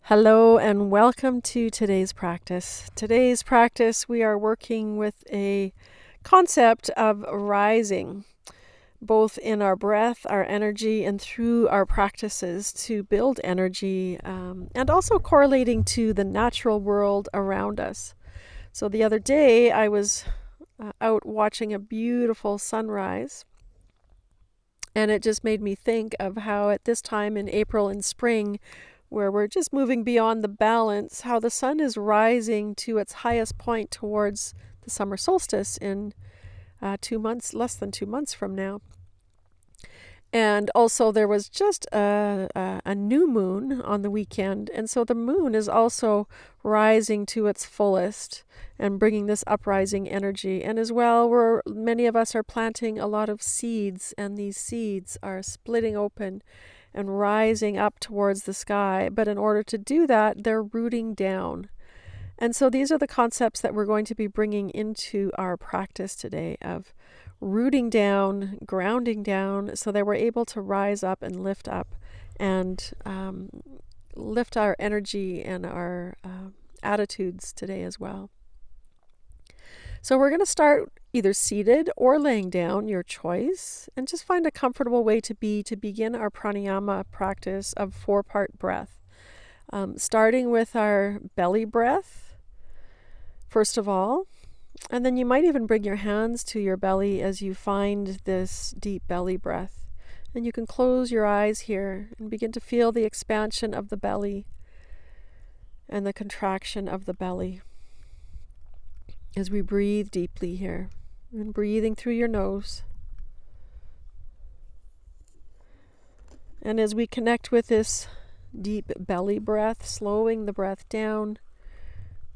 Hello and welcome to today's practice. Today's practice, we are working with a concept of rising, both in our breath, our energy, and through our practices to build energy, and also correlating to the natural world around us. So the other day, I was out watching a beautiful sunrise, and it just made me think of how at this time in April and spring, where we're just moving beyond the balance, how the sun is rising to its highest point towards the summer solstice in 2 months, less than 2 months from now. And also, there was just a new moon on the weekend. And so the moon is also rising to its fullest and bringing this uprising energy. And as well, many of us are planting a lot of seeds, and these seeds are splitting open and rising up towards the sky. But in order to do that, they're rooting down. And so these are the concepts that we're going to be bringing into our practice today of rooting down, grounding down, so that we're able to rise up and lift up and lift our energy and our attitudes today as well. So we're going to start either seated or laying down, your choice, and just find a comfortable way to begin our pranayama practice of 4-part breath. Starting with our belly breath, first of all, and then you might even bring your hands to your belly as you find this deep belly breath. And you can close your eyes here and begin to feel the expansion of the belly and the contraction of the belly as we breathe deeply here. And breathing through your nose. And as we connect with this deep belly breath, slowing the breath down,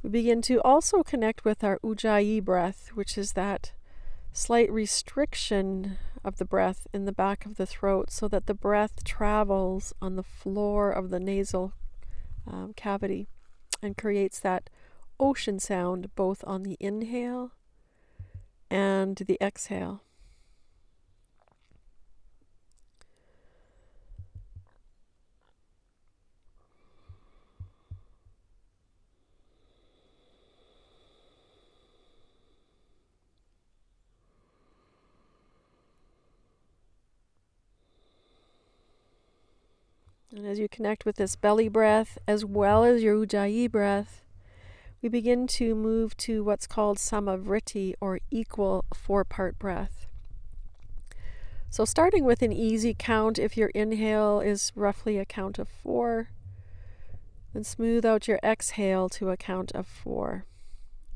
we begin to also connect with our ujjayi breath, which is that slight restriction of the breath in the back of the throat so that the breath travels on the floor of the nasal cavity and creates that ocean sound both on the inhale and the exhale. And as you connect with this belly breath as well as your ujjayi breath, we begin to move to what's called samavriti, or equal 4-part breath. So starting with an easy count, if your inhale is roughly a count of 4, then smooth out your exhale to a count of 4.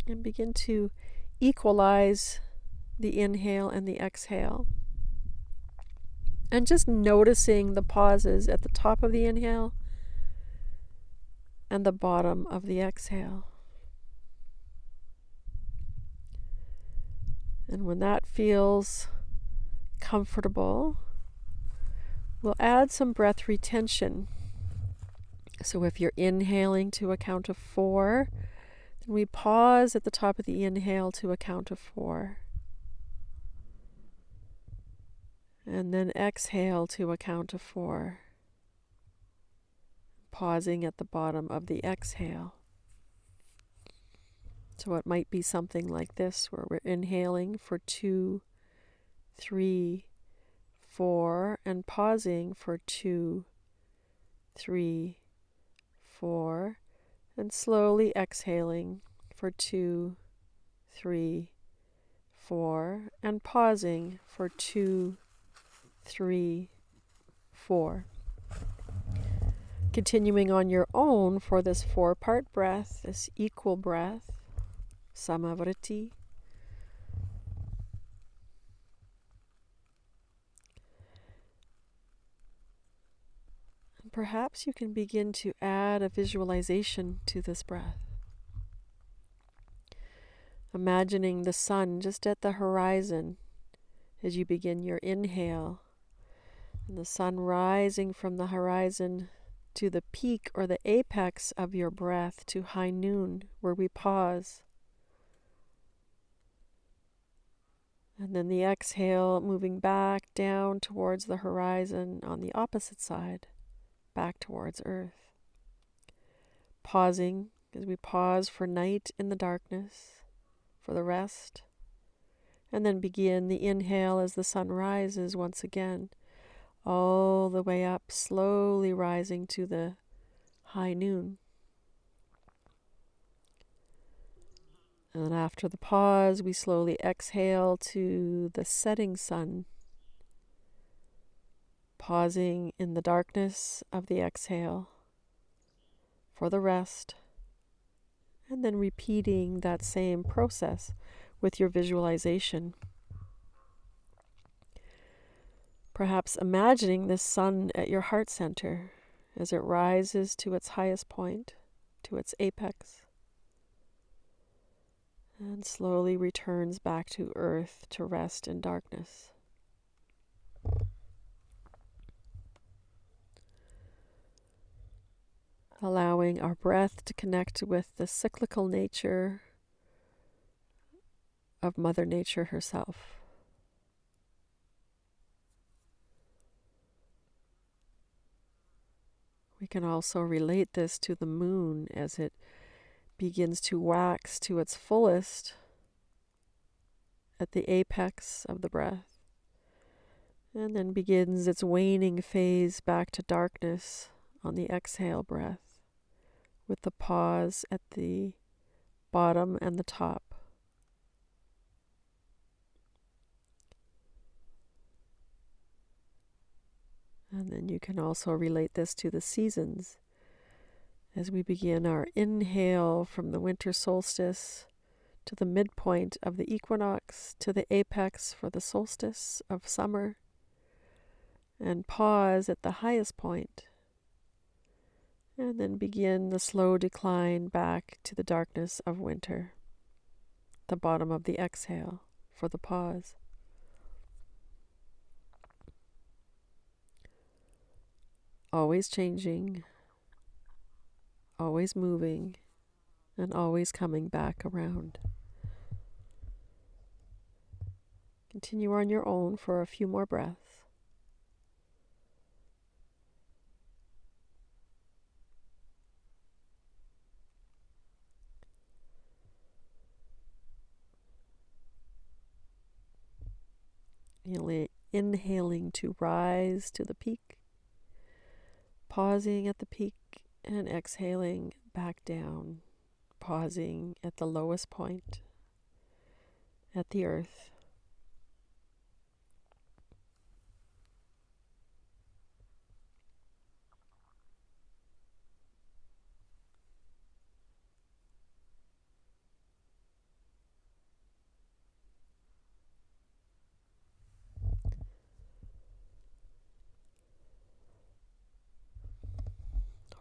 And begin to equalize the inhale and the exhale. And just noticing the pauses at the top of the inhale and the bottom of the exhale. And when that feels comfortable, we'll add some breath retention. So if you're inhaling to a count of 4, then we pause at the top of the inhale to a count of 4. And then exhale to a count of 4. Pausing at the bottom of the exhale. So it might be something like this, where we're inhaling for 2, 3, 4, and pausing for 2, 3, 4, and slowly exhaling for 2, 3, 4, and pausing for 2, 3, 4. Continuing on your own for this 4-part breath, this equal breath, samavriti. And perhaps you can begin to add a visualization to this breath. Imagining the sun just at the horizon as you begin your inhale, and the sun rising from the horizon to the peak or the apex of your breath, to high noon, where we pause. And then the exhale moving back down towards the horizon on the opposite side, back towards earth. pausing as we pause for night in the darkness, for the rest, and then begin the inhale as the sun rises once again, all the way up, slowly rising to the high noon. And then after the pause, we slowly exhale to the setting sun, pausing in the darkness of the exhale for the rest, and then repeating that same process with your visualization. Perhaps imagining the sun at your heart center as it rises to its highest point, to its apex, and slowly returns back to earth to rest in darkness. Allowing our breath to connect with the cyclical nature of Mother Nature herself. We can also relate this to the moon as it begins to wax to its fullest at the apex of the breath, and then begins its waning phase back to darkness on the exhale breath, with the pause at the bottom and the top. And then you can also relate this to the seasons as we begin our inhale from the winter solstice to the midpoint of the equinox to the apex for the solstice of summer, and pause at the highest point, and then begin the slow decline back to the darkness of winter, the bottom of the exhale for the pause. Always changing, always moving, and always coming back around. Continue on your own for a few more breaths. Inhaling to rise to the peak, pausing at the peak, and exhaling back down, pausing at the lowest point, at the earth.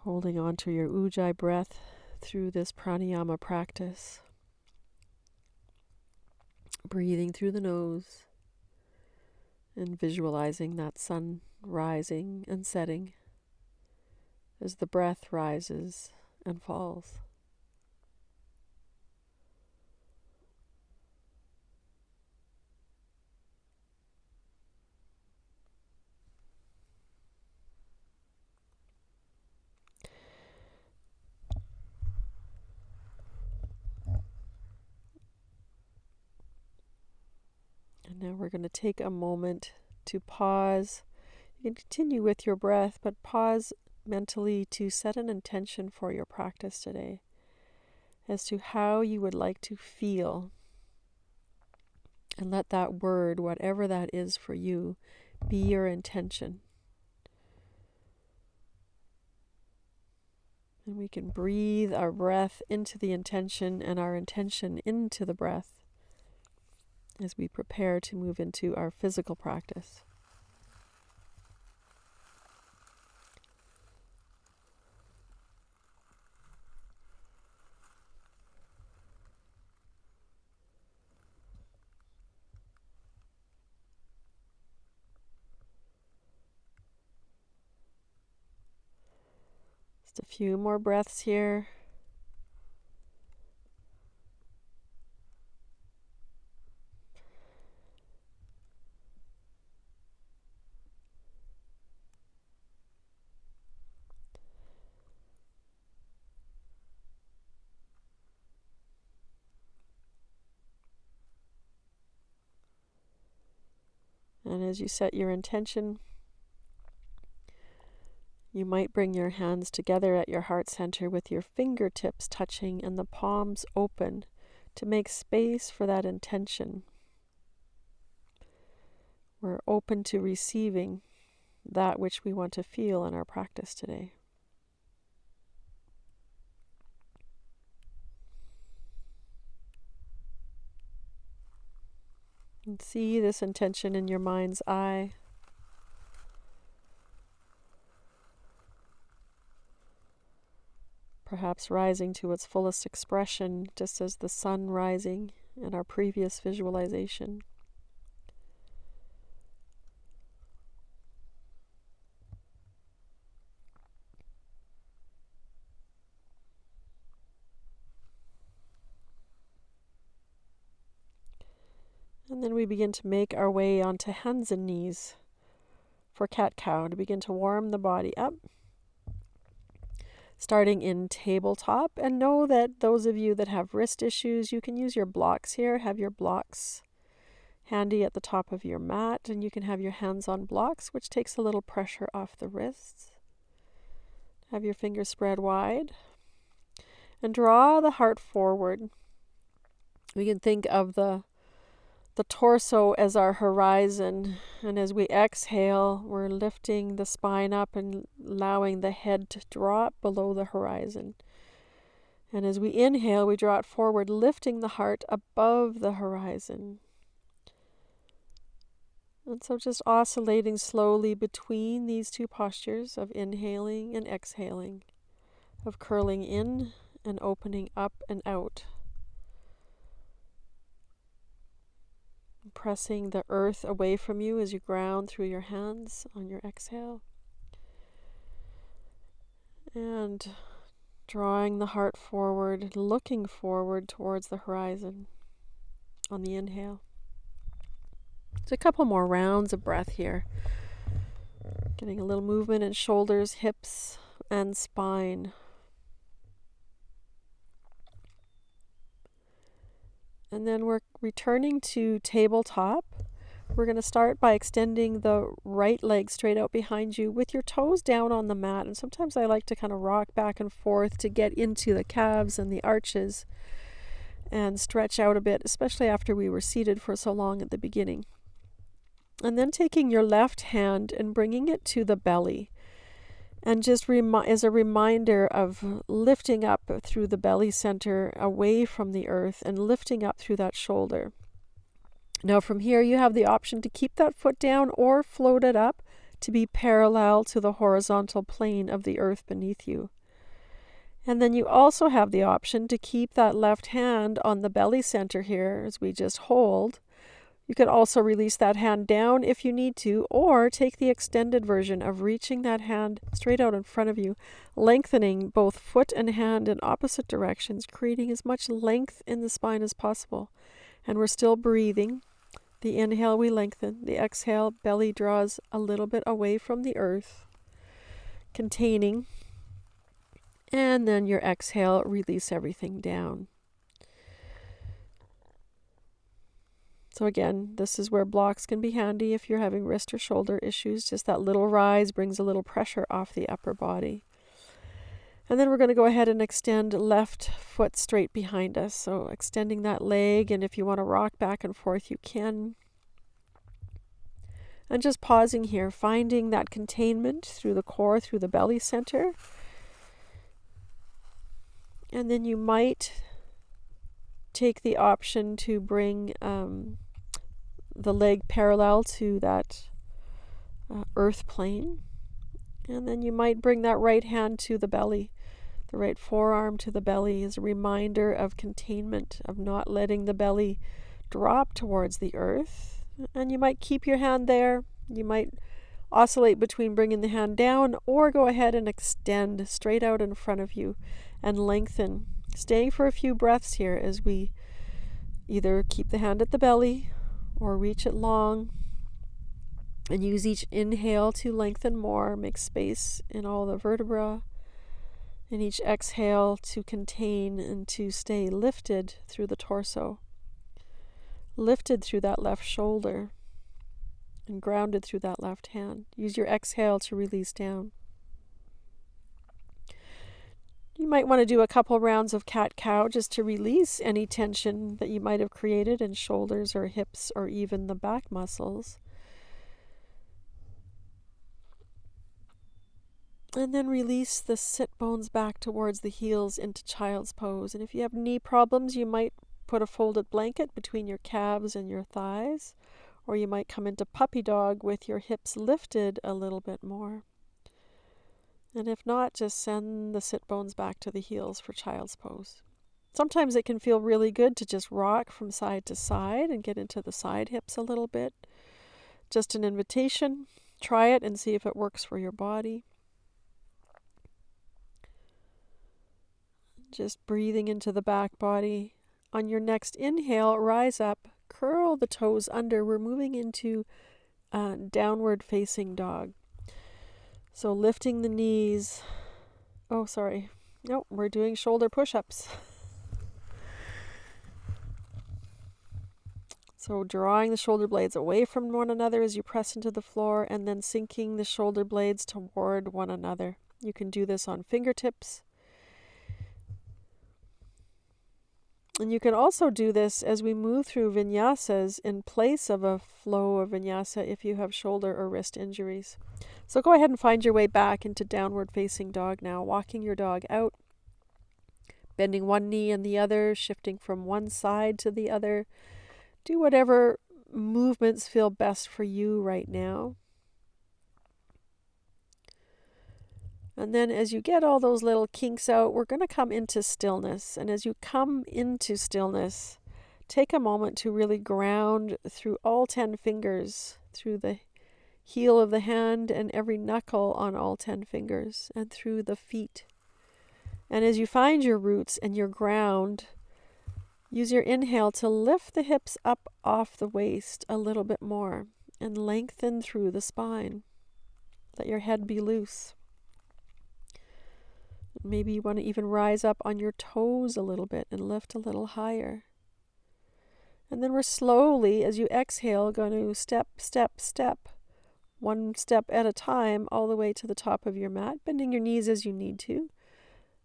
Holding on to your ujjayi breath through this pranayama practice. Breathing through the nose and visualizing that sun rising and setting as the breath rises and falls. And now we're going to take a moment to pause. You can continue with your breath, but pause mentally to set an intention for your practice today as to how you would like to feel. And let that word, whatever that is for you, be your intention. And we can breathe our breath into the intention and our intention into the breath as we prepare to move into our physical practice. Just a few more breaths here. And as you set your intention, you might bring your hands together at your heart center with your fingertips touching and the palms open to make space for that intention. We're open to receiving that which we want to feel in our practice today. And see this intention in your mind's eye. Perhaps rising to its fullest expression, just as the sun rising in our previous visualization. And then we begin to make our way onto hands and knees for cat-cow, to begin to warm the body up. Starting in tabletop, and know that those of you that have wrist issues, you can use your blocks here. Have your blocks handy at the top of your mat, and you can have your hands on blocks, which takes a little pressure off the wrists. Have your fingers spread wide, and draw the heart forward. We can think of the torso as our horizon, and as we exhale, we're lifting the spine up and allowing the head to drop below the horizon. And as we inhale, we draw it forward, lifting the heart above the horizon. And so just oscillating slowly between these two postures of inhaling and exhaling, of curling in and opening up and out. Pressing the earth away from you as you ground through your hands on your exhale. And drawing the heart forward, looking forward towards the horizon on the inhale. Just a couple more rounds of breath here. Getting a little movement in shoulders, hips, and spine. And then we're returning to tabletop. We're going to start by extending the right leg straight out behind you with your toes down on the mat. And sometimes I like to kind of rock back and forth to get into the calves and the arches and stretch out a bit, especially after we were seated for so long at the beginning. And then taking your left hand and bringing it to the belly. And just as a reminder of lifting up through the belly center away from the earth and lifting up through that shoulder. Now from here you have the option to keep that foot down or float it up to be parallel to the horizontal plane of the earth beneath you. And then you also have the option to keep that left hand on the belly center here as we just hold. You can also release that hand down if you need to, or take the extended version of reaching that hand straight out in front of you, lengthening both foot and hand in opposite directions, creating as much length in the spine as possible. And we're still breathing. The inhale, we lengthen. The exhale, belly draws a little bit away from the earth, containing. And then your exhale, release everything down. So again, this is where blocks can be handy if you're having wrist or shoulder issues. Just that little rise brings a little pressure off the upper body. And then we're going to go ahead and extend left foot straight behind us. So extending that leg, and if you want to rock back and forth, you can. And just pausing here, finding that containment through the core, through the belly center. And then you might take the option to bring the leg parallel to that earth plane. And then you might bring that right hand to the belly, the right forearm to the belly as a reminder of containment, of not letting the belly drop towards the earth. And you might keep your hand there. You might oscillate between bringing the hand down or go ahead and extend straight out in front of you and lengthen. Staying for a few breaths here as we either keep the hand at the belly or reach it long and use each inhale to lengthen more, make space in all the vertebrae, and each exhale to contain and to stay lifted through the torso, lifted through that left shoulder, and grounded through that left hand. Use your exhale to release down. You might want to do a couple rounds of cat-cow just to release any tension that you might have created in shoulders or hips or even the back muscles. And then release the sit bones back towards the heels into child's pose. And if you have knee problems, you might put a folded blanket between your calves and your thighs, or you might come into puppy dog with your hips lifted a little bit more. And if not, just send the sit bones back to the heels for child's pose. Sometimes it can feel really good to just rock from side to side and get into the side hips a little bit. Just an invitation. Try it and see if it works for your body. Just breathing into the back body. On your next inhale, rise up, curl the toes under. We're moving into downward facing dog. So lifting the knees. Oh, sorry. No, we're doing shoulder push-ups. So drawing the shoulder blades away from one another as you press into the floor, and then sinking the shoulder blades toward one another. You can do this on fingertips. And you can also do this as we move through vinyasas in place of a flow of vinyasa if you have shoulder or wrist injuries. So go ahead and find your way back into downward facing dog now, walking your dog out, bending one knee and the other, shifting from one side to the other. Do whatever movements feel best for you right now. And then as you get all those little kinks out, we're going to come into stillness. And as you come into stillness, take a moment to really ground through all 10 fingers, through the heel of the hand and every knuckle on all 10 fingers, and through the feet. And as you find your roots and your ground, use your inhale to lift the hips up off the waist a little bit more and lengthen through the spine. Let your head be loose. Maybe you want to even rise up on your toes a little bit and lift a little higher. And then we're slowly, as you exhale, going to step, step, step, one step at a time all the way to the top of your mat, bending your knees as you need to,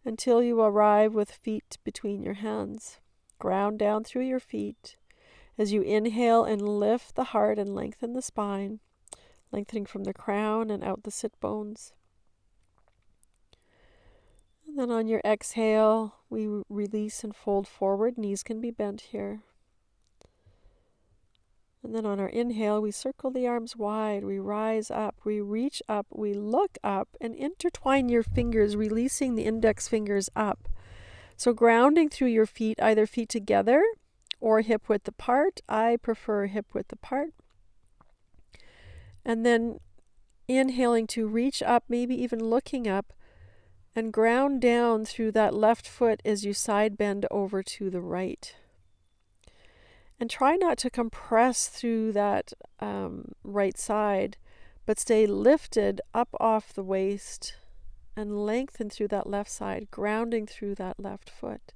until you arrive with feet between your hands. Ground down through your feet as you inhale and lift the heart and lengthen the spine, lengthening from the crown and out the sit bones. And then on your exhale, we release and fold forward. Knees can be bent here. And then on our inhale, we circle the arms wide. We rise up, we reach up, we look up, and intertwine your fingers, releasing the index fingers up. So grounding through your feet, either feet together or hip width apart. I prefer hip width apart. And then inhaling to reach up, maybe even looking up, and ground down through that left foot as you side bend over to the right. And try not to compress through that right side, but stay lifted up off the waist and lengthen through that left side, grounding through that left foot.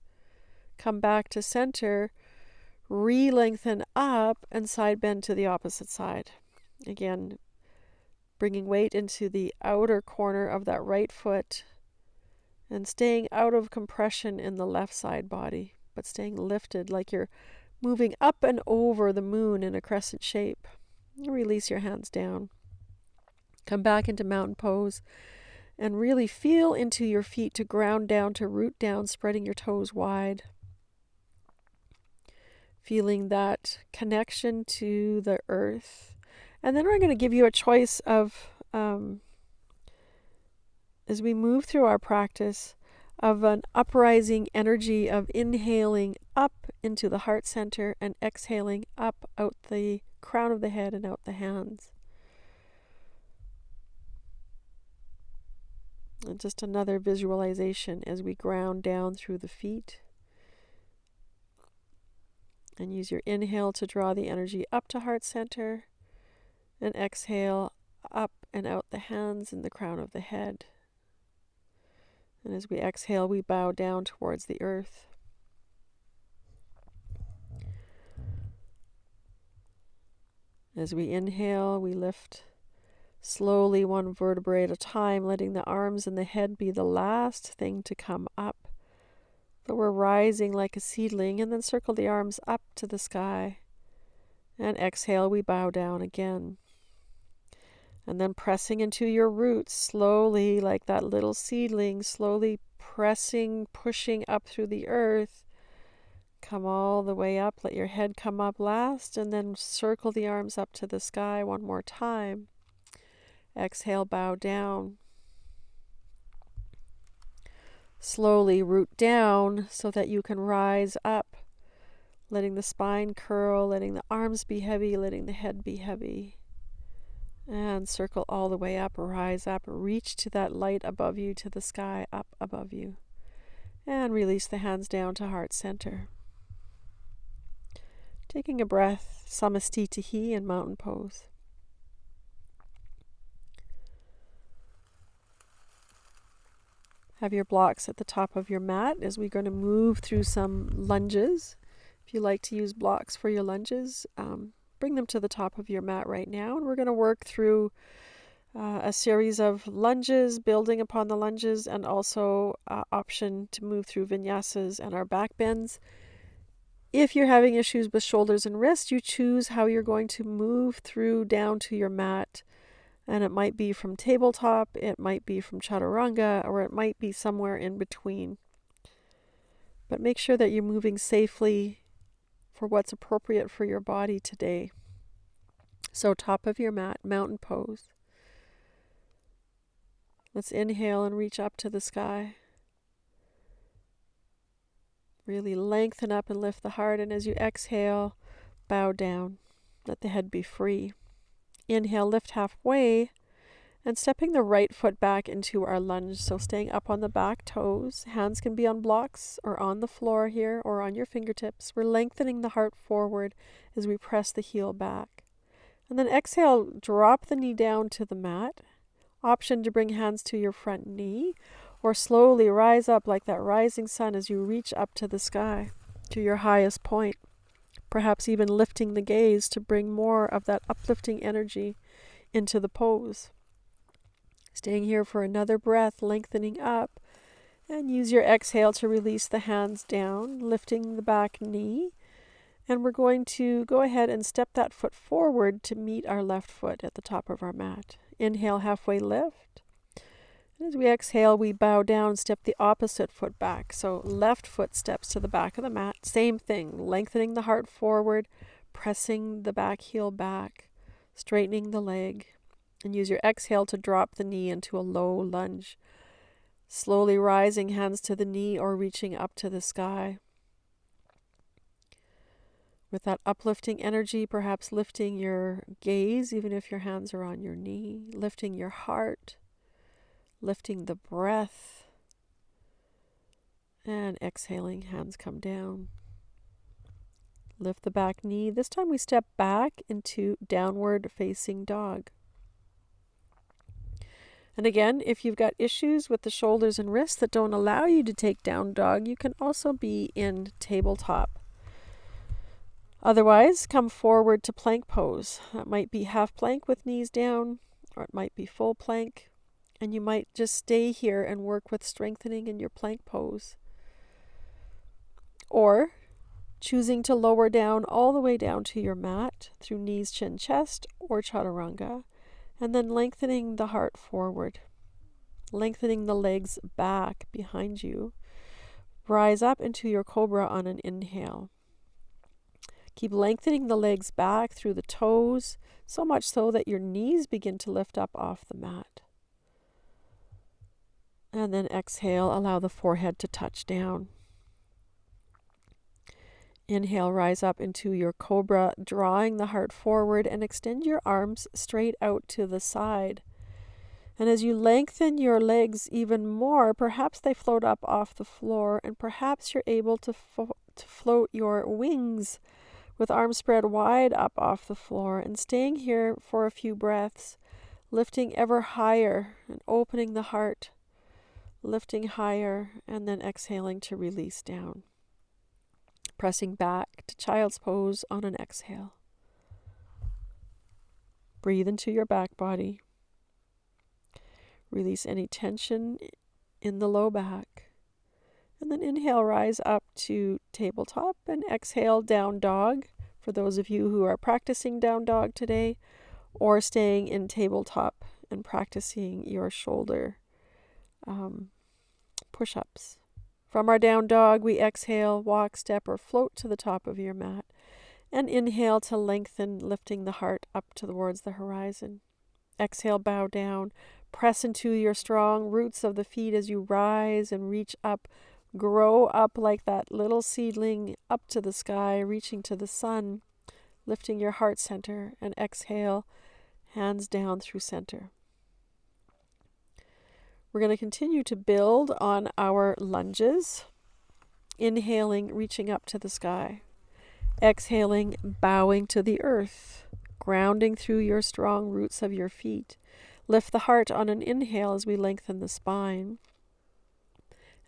Come back to center, re-lengthen up, and side bend to the opposite side. Again, bringing weight into the outer corner of that right foot and staying out of compression in the left side body, but staying lifted like you're moving up and over the moon in a crescent shape. Release your hands down. Come back into mountain pose and really feel into your feet to ground down, to root down, spreading your toes wide. Feeling that connection to the earth. And then we're going to give you a choice of, as we move through our practice, of an uprising energy of inhaling up into the heart center and exhaling up out the crown of the head and out the hands. And just another visualization as we ground down through the feet. And use your inhale to draw the energy up to heart center, and exhale up and out the hands and the crown of the head. And as we exhale, we bow down towards the earth. As we inhale, we lift slowly, one vertebrae at a time, letting the arms and the head be the last thing to come up. So we're rising like a seedling, and then circle the arms up to the sky. And exhale, we bow down again. And then pressing into your roots slowly, like that little seedling, slowly pressing, pushing up through the earth. Come all the way up, let your head come up last, and then circle the arms up to the sky one more time. Exhale, bow down. Slowly root down so that you can rise up, letting the spine curl, letting the arms be heavy, letting the head be heavy. And circle all the way up, rise up, reach to that light above you, to the sky up above you. And release the hands down to heart center. Taking a breath, Samastitihi in mountain pose. Have your blocks at the top of your mat as we're going to move through some lunges. If you like to use blocks for your lunges, bring them to the top of your mat right now. And we're going to work through a series of lunges, building upon the lunges, and also option to move through vinyasas and our back bends. If you're having issues with shoulders and wrists, you choose how you're going to move through down to your mat. And it might be from tabletop, it might be from chaturanga, or it might be somewhere in between. But make sure that you're moving safely for what's appropriate for your body today. So top of your mat, mountain pose. Let's inhale and reach up to the sky. Really lengthen up and lift the heart. And as you exhale, bow down. Let the head be free. Inhale, lift halfway, and stepping the right foot back into our lunge. So staying up on the back toes. Hands can be on blocks or on the floor here or on your fingertips. We're lengthening the heart forward as we press the heel back. And then exhale, drop the knee down to the mat. Option to bring hands to your front knee, or slowly rise up like that rising sun as you reach up to the sky, to your highest point. Perhaps even lifting the gaze to bring more of that uplifting energy into the pose. Staying here for another breath, lengthening up, and use your exhale to release the hands down, lifting the back knee. And we're going to go ahead and step that foot forward to meet our left foot at the top of our mat. Inhale, halfway lift. And as we exhale, we bow down, step the opposite foot back. So left foot steps to the back of the mat. Same thing, lengthening the heart forward, pressing the back heel back, straightening the leg. And use your exhale to drop the knee into a low lunge. Slowly rising, hands to the knee or reaching up to the sky. With that uplifting energy, perhaps lifting your gaze, even if your hands are on your knee, lifting your heart, lifting the breath, and exhaling, hands come down. Lift the back knee. This time we step back into downward facing dog. And again, if you've got issues with the shoulders and wrists that don't allow you to take down dog, you can also be in tabletop. Otherwise, come forward to plank pose. That might be half plank with knees down, or it might be full plank. And you might just stay here and work with strengthening in your plank pose. Or choosing to lower down all the way down to your mat through knees, chin, chest, or chaturanga. And then lengthening the heart forward. Lengthening the legs back behind you. Rise up into your cobra on an inhale. Keep lengthening the legs back through the toes, so much so that your knees begin to lift up off the mat. And then exhale, allow the forehead to touch down. Inhale, rise up into your cobra, drawing the heart forward, and extend your arms straight out to the side. And as you lengthen your legs even more, perhaps they float up off the floor, and perhaps you're able to float your wings with arms spread wide up off the floor, and staying here for a few breaths, lifting ever higher and opening the heart, lifting higher, and then exhaling to release down. Pressing back to child's pose on an exhale. Breathe into your back body. Release any tension in the low back. And then inhale, rise up to tabletop, and exhale, down dog. For those of you who are practicing down dog today, or staying in tabletop and practicing your shoulder push-ups. From our down dog, we exhale, walk, step, or float to the top of your mat. And inhale to lengthen, lifting the heart up towards the horizon. Exhale, bow down. Press into your strong roots of the feet as you rise and reach up. Grow up like that little seedling up to the sky, reaching to the sun, lifting your heart center. And exhale, hands down through center. We're going to continue to build on our lunges. Inhaling, reaching up to the sky. Exhaling, bowing to the earth, grounding through your strong roots of your feet. Lift the heart on an inhale as we lengthen the spine.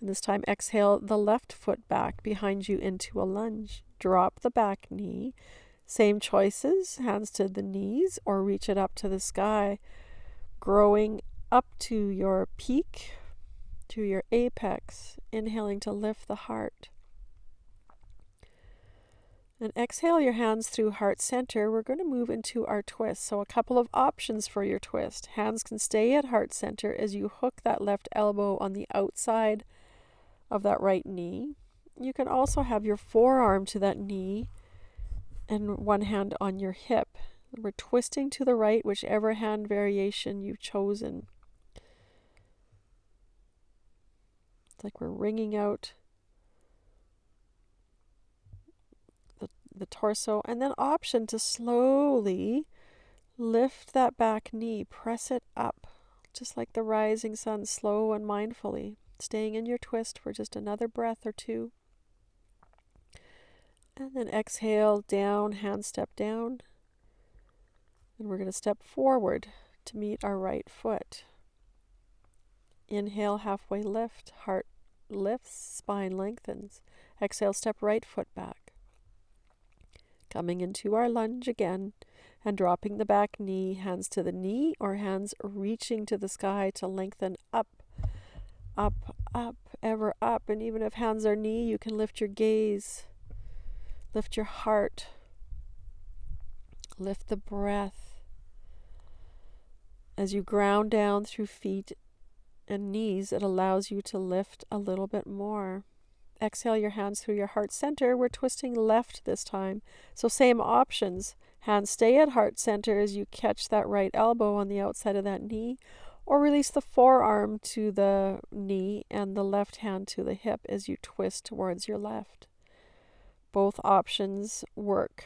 And this time exhale the left foot back behind you into a lunge. Drop the back knee. Same choices, hands to the knees or reach it up to the sky. Growing up to your peak, to your apex. Inhaling to lift the heart. And exhale your hands through heart center. We're going to move into our twist. So a couple of options for your twist. Hands can stay at heart center as you hook that left elbow on the outside of that right knee. You can also have your forearm to that knee and one hand on your hip. We're twisting to the right, whichever hand variation you've chosen. It's like we're wringing out the torso, and then option to slowly lift that back knee, press it up, just like the rising sun, slow and mindfully, staying in your twist for just another breath or two. And then exhale, down, hand step down. And we're going to step forward to meet our right foot. Inhale, halfway lift, heart lifts, spine lengthens. Exhale, step right foot back. Coming into our lunge again and dropping the back knee, hands to the knee or hands reaching to the sky to lengthen up, up, up, ever up. And even if hands are knee, you can lift your gaze, lift your heart, lift the breath. As you ground down through feet and knees, it allows you to lift a little bit more. Exhale your hands through your heart center. We're twisting left this time. So same options. Hands stay at heart center as you catch that right elbow on the outside of that knee, or release the forearm to the knee and the left hand to the hip as you twist towards your left. Both options work.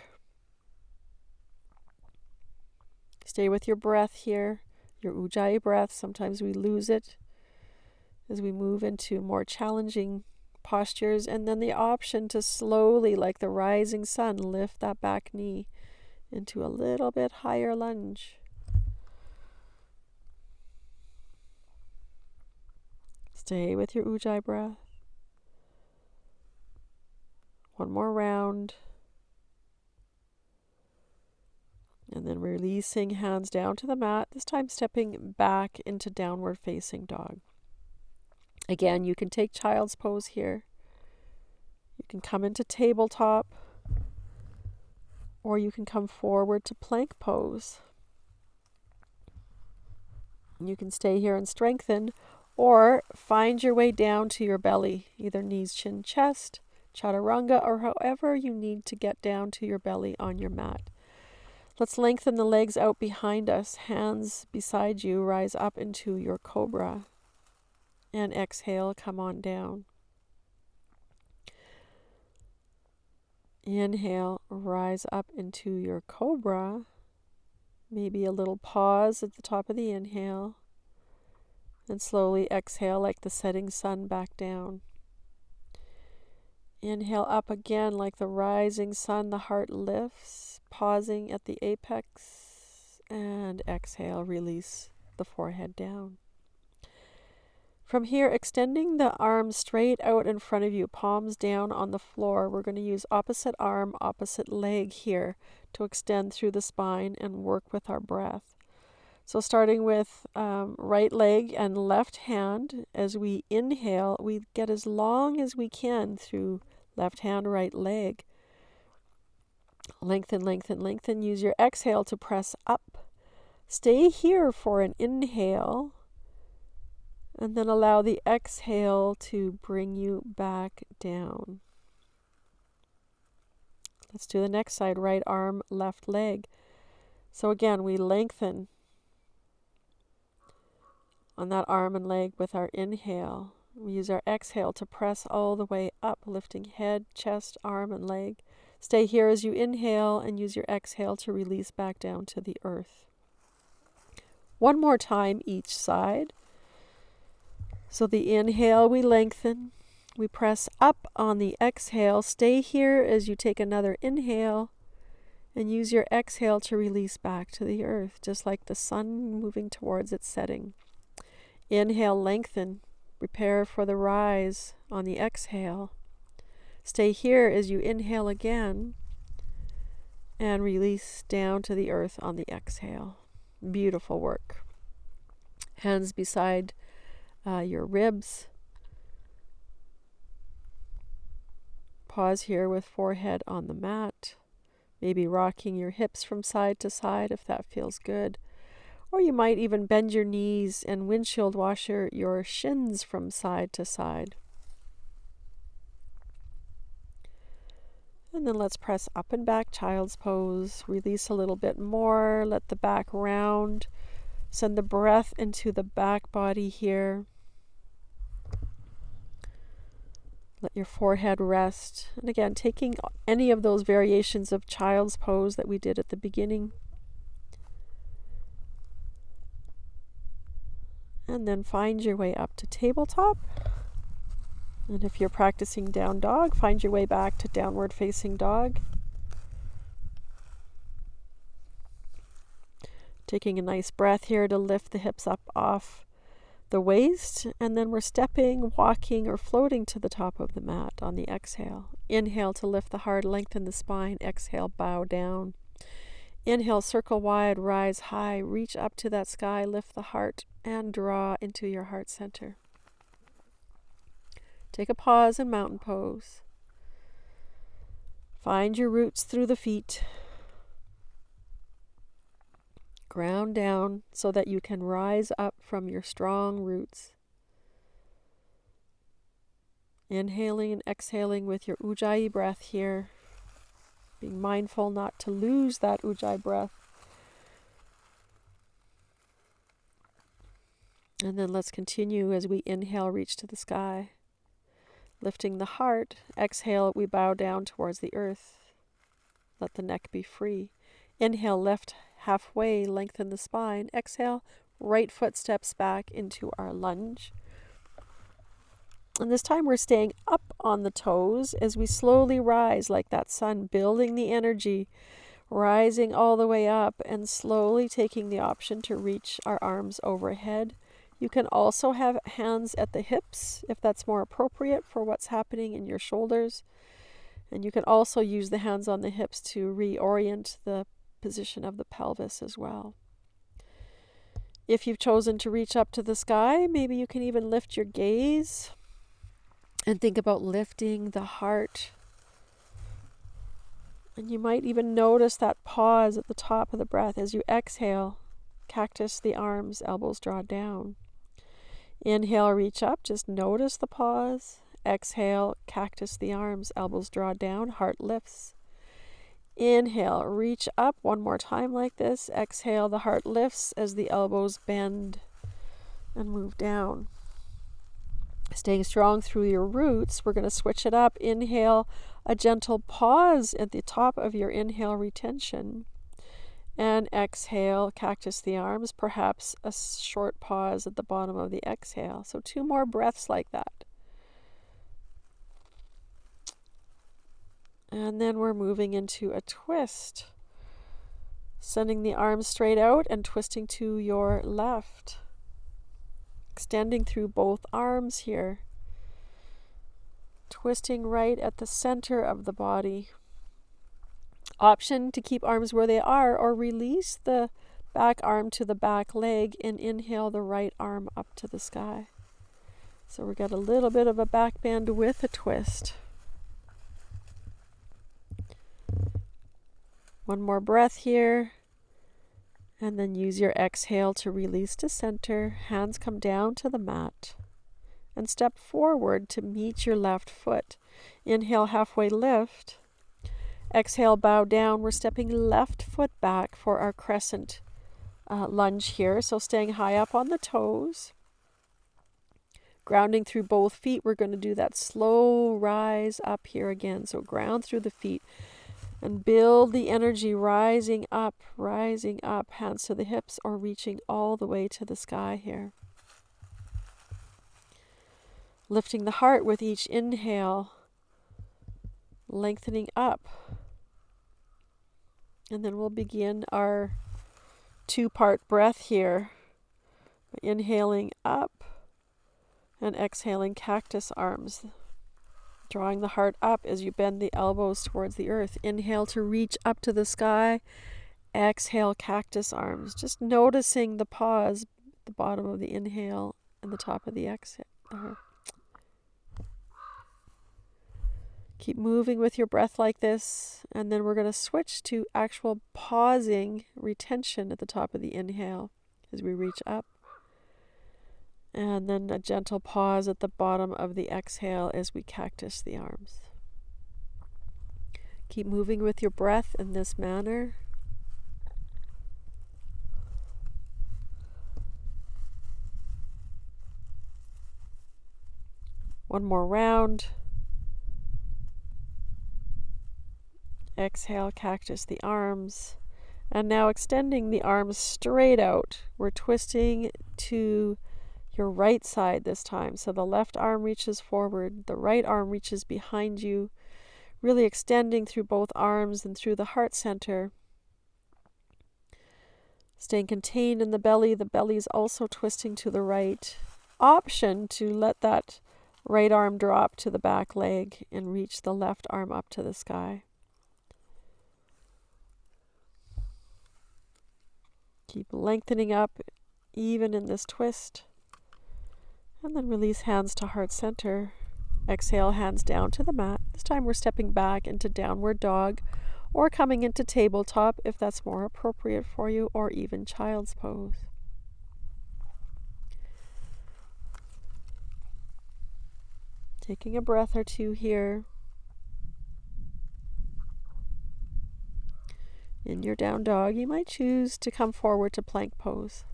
Stay with your breath here, your ujjayi breath. Sometimes we lose it as we move into more challenging postures, and then the option to slowly, like the rising sun, lift that back knee into a little bit higher lunge. Stay with your ujjayi breath. One more round. And then releasing hands down to the mat, this time stepping back into downward facing dog. Again, you can take child's pose here. You can come into tabletop, or you can come forward to plank pose. You can stay here and strengthen, or find your way down to your belly, either knees, chin, chest, chaturanga, or however you need to get down to your belly on your mat. Let's lengthen the legs out behind us, hands beside you, rise up into your cobra. And exhale, come on down. Inhale, rise up into your cobra. Maybe a little pause at the top of the inhale. And slowly exhale like the setting sun back down. Inhale up again like the rising sun, the heart lifts, pausing at the apex. And exhale, release the forehead down. From here, extending the arms straight out in front of you, palms down on the floor. We're going to use opposite arm, opposite leg here to extend through the spine and work with our breath. So starting with right leg and left hand, as we inhale, we get as long as we can through left hand, right leg. Lengthen, lengthen, lengthen. Use your exhale to press up. Stay here for an inhale, and then allow the exhale to bring you back down. Let's do the next side, right arm, left leg. So again, we lengthen on that arm and leg with our inhale. We use our exhale to press all the way up, lifting head, chest, arm, and leg. Stay here as you inhale and use your exhale to release back down to the earth. One more time each side. So the inhale, we lengthen. We press up on the exhale. Stay here as you take another inhale and use your exhale to release back to the earth, just like the sun moving towards its setting. Inhale, lengthen. Prepare for the rise on the exhale. Stay here as you inhale again and release down to the earth on the exhale. Beautiful work. Hands beside your ribs. Pause here with forehead on the mat. Maybe rocking your hips from side to side if that feels good. Or you might even bend your knees and windshield washer your shins from side to side. And then let's press up and back, child's pose. Release a little bit more. Let the back round. Send the breath into the back body here. Let your forehead rest. And again, taking any of those variations of child's pose that we did at the beginning. And then find your way up to tabletop. And if you're practicing down dog, find your way back to downward facing dog. Taking a nice breath here to lift the hips up off the waist. And then we're stepping, walking, or floating to the top of the mat on the exhale. Inhale to lift the heart, lengthen the spine. Exhale, bow down. Inhale, circle wide, rise high, reach up to that sky, lift the heart, and draw into your heart center. Take a pause in mountain pose. Find your roots through the feet. Ground down so that you can rise up from your strong roots. Inhaling and exhaling with your Ujjayi breath here. Being mindful not to lose that Ujjayi breath. And then let's continue as we inhale, reach to the sky. Lifting the heart. Exhale, we bow down towards the earth. Let the neck be free. Inhale, lift halfway, lengthen the spine. Exhale, right foot steps back into our lunge. And this time we're staying up on the toes as we slowly rise like that sun, building the energy, rising all the way up and slowly taking the option to reach our arms overhead. You can also have hands at the hips if that's more appropriate for what's happening in your shoulders. And you can also use the hands on the hips to reorient the position of the pelvis as well. If you've chosen to reach up to the sky, maybe you can even lift your gaze and think about lifting the heart. And you might even notice that pause at the top of the breath as you exhale. Cactus the arms, elbows draw down. Inhale, reach up, just notice the pause. Exhale, cactus the arms, elbows draw down, heart lifts. Inhale, reach up one more time like this. Exhale, the heart lifts as the elbows bend and move down. Staying strong through your roots, we're going to switch it up. Inhale, a gentle pause at the top of your inhale retention. And exhale, cactus the arms, perhaps a short pause at the bottom of the exhale. So 2 more breaths like that. And then we're moving into a twist. Sending the arms straight out and twisting to your left. extending through both arms here. Twisting right at the center of the body. Option to keep arms where they are or release the back arm to the back leg and inhale the right arm up to the sky. So we got a little bit of a back bend with a twist. One more breath here. And then use your exhale to release to center. Hands come down to the mat. And step forward to meet your left foot. Inhale, halfway lift. Exhale, bow down. We're stepping left foot back for our crescent lunge here. So staying high up on the toes. Grounding through both feet. We're going to do that slow rise up here again. So ground through the feet. And build the energy rising up, hands to the hips or reaching all the way to the sky here. Lifting the heart with each inhale, lengthening up. And then we'll begin our 2-part breath here. Inhaling up and exhaling cactus arms. Drawing the heart up as you bend the elbows towards the earth. Inhale to reach up to the sky. Exhale, cactus arms. Just noticing the pause, the bottom of the inhale and the top of the exhale. Keep moving with your breath like this. And then we're going to switch to actual pausing, retention at the top of the inhale as we reach up. And then a gentle pause at the bottom of the exhale as we cactus the arms. Keep moving with your breath in this manner. One more round. Exhale, cactus the arms. And now extending the arms straight out. We're twisting to your right side this time. So the left arm reaches forward, the right arm reaches behind you, really extending through both arms and through the heart center. Staying contained in the belly is also twisting to the right. Option to let that right arm drop to the back leg and reach the left arm up to the sky. Keep lengthening up even in this twist. And then release hands to heart center. Exhale, hands down to the mat. This time we're stepping back into downward dog or coming into tabletop if that's more appropriate for you, or even child's pose. Taking a breath or two here. In your down dog, you might choose to come forward to plank pose.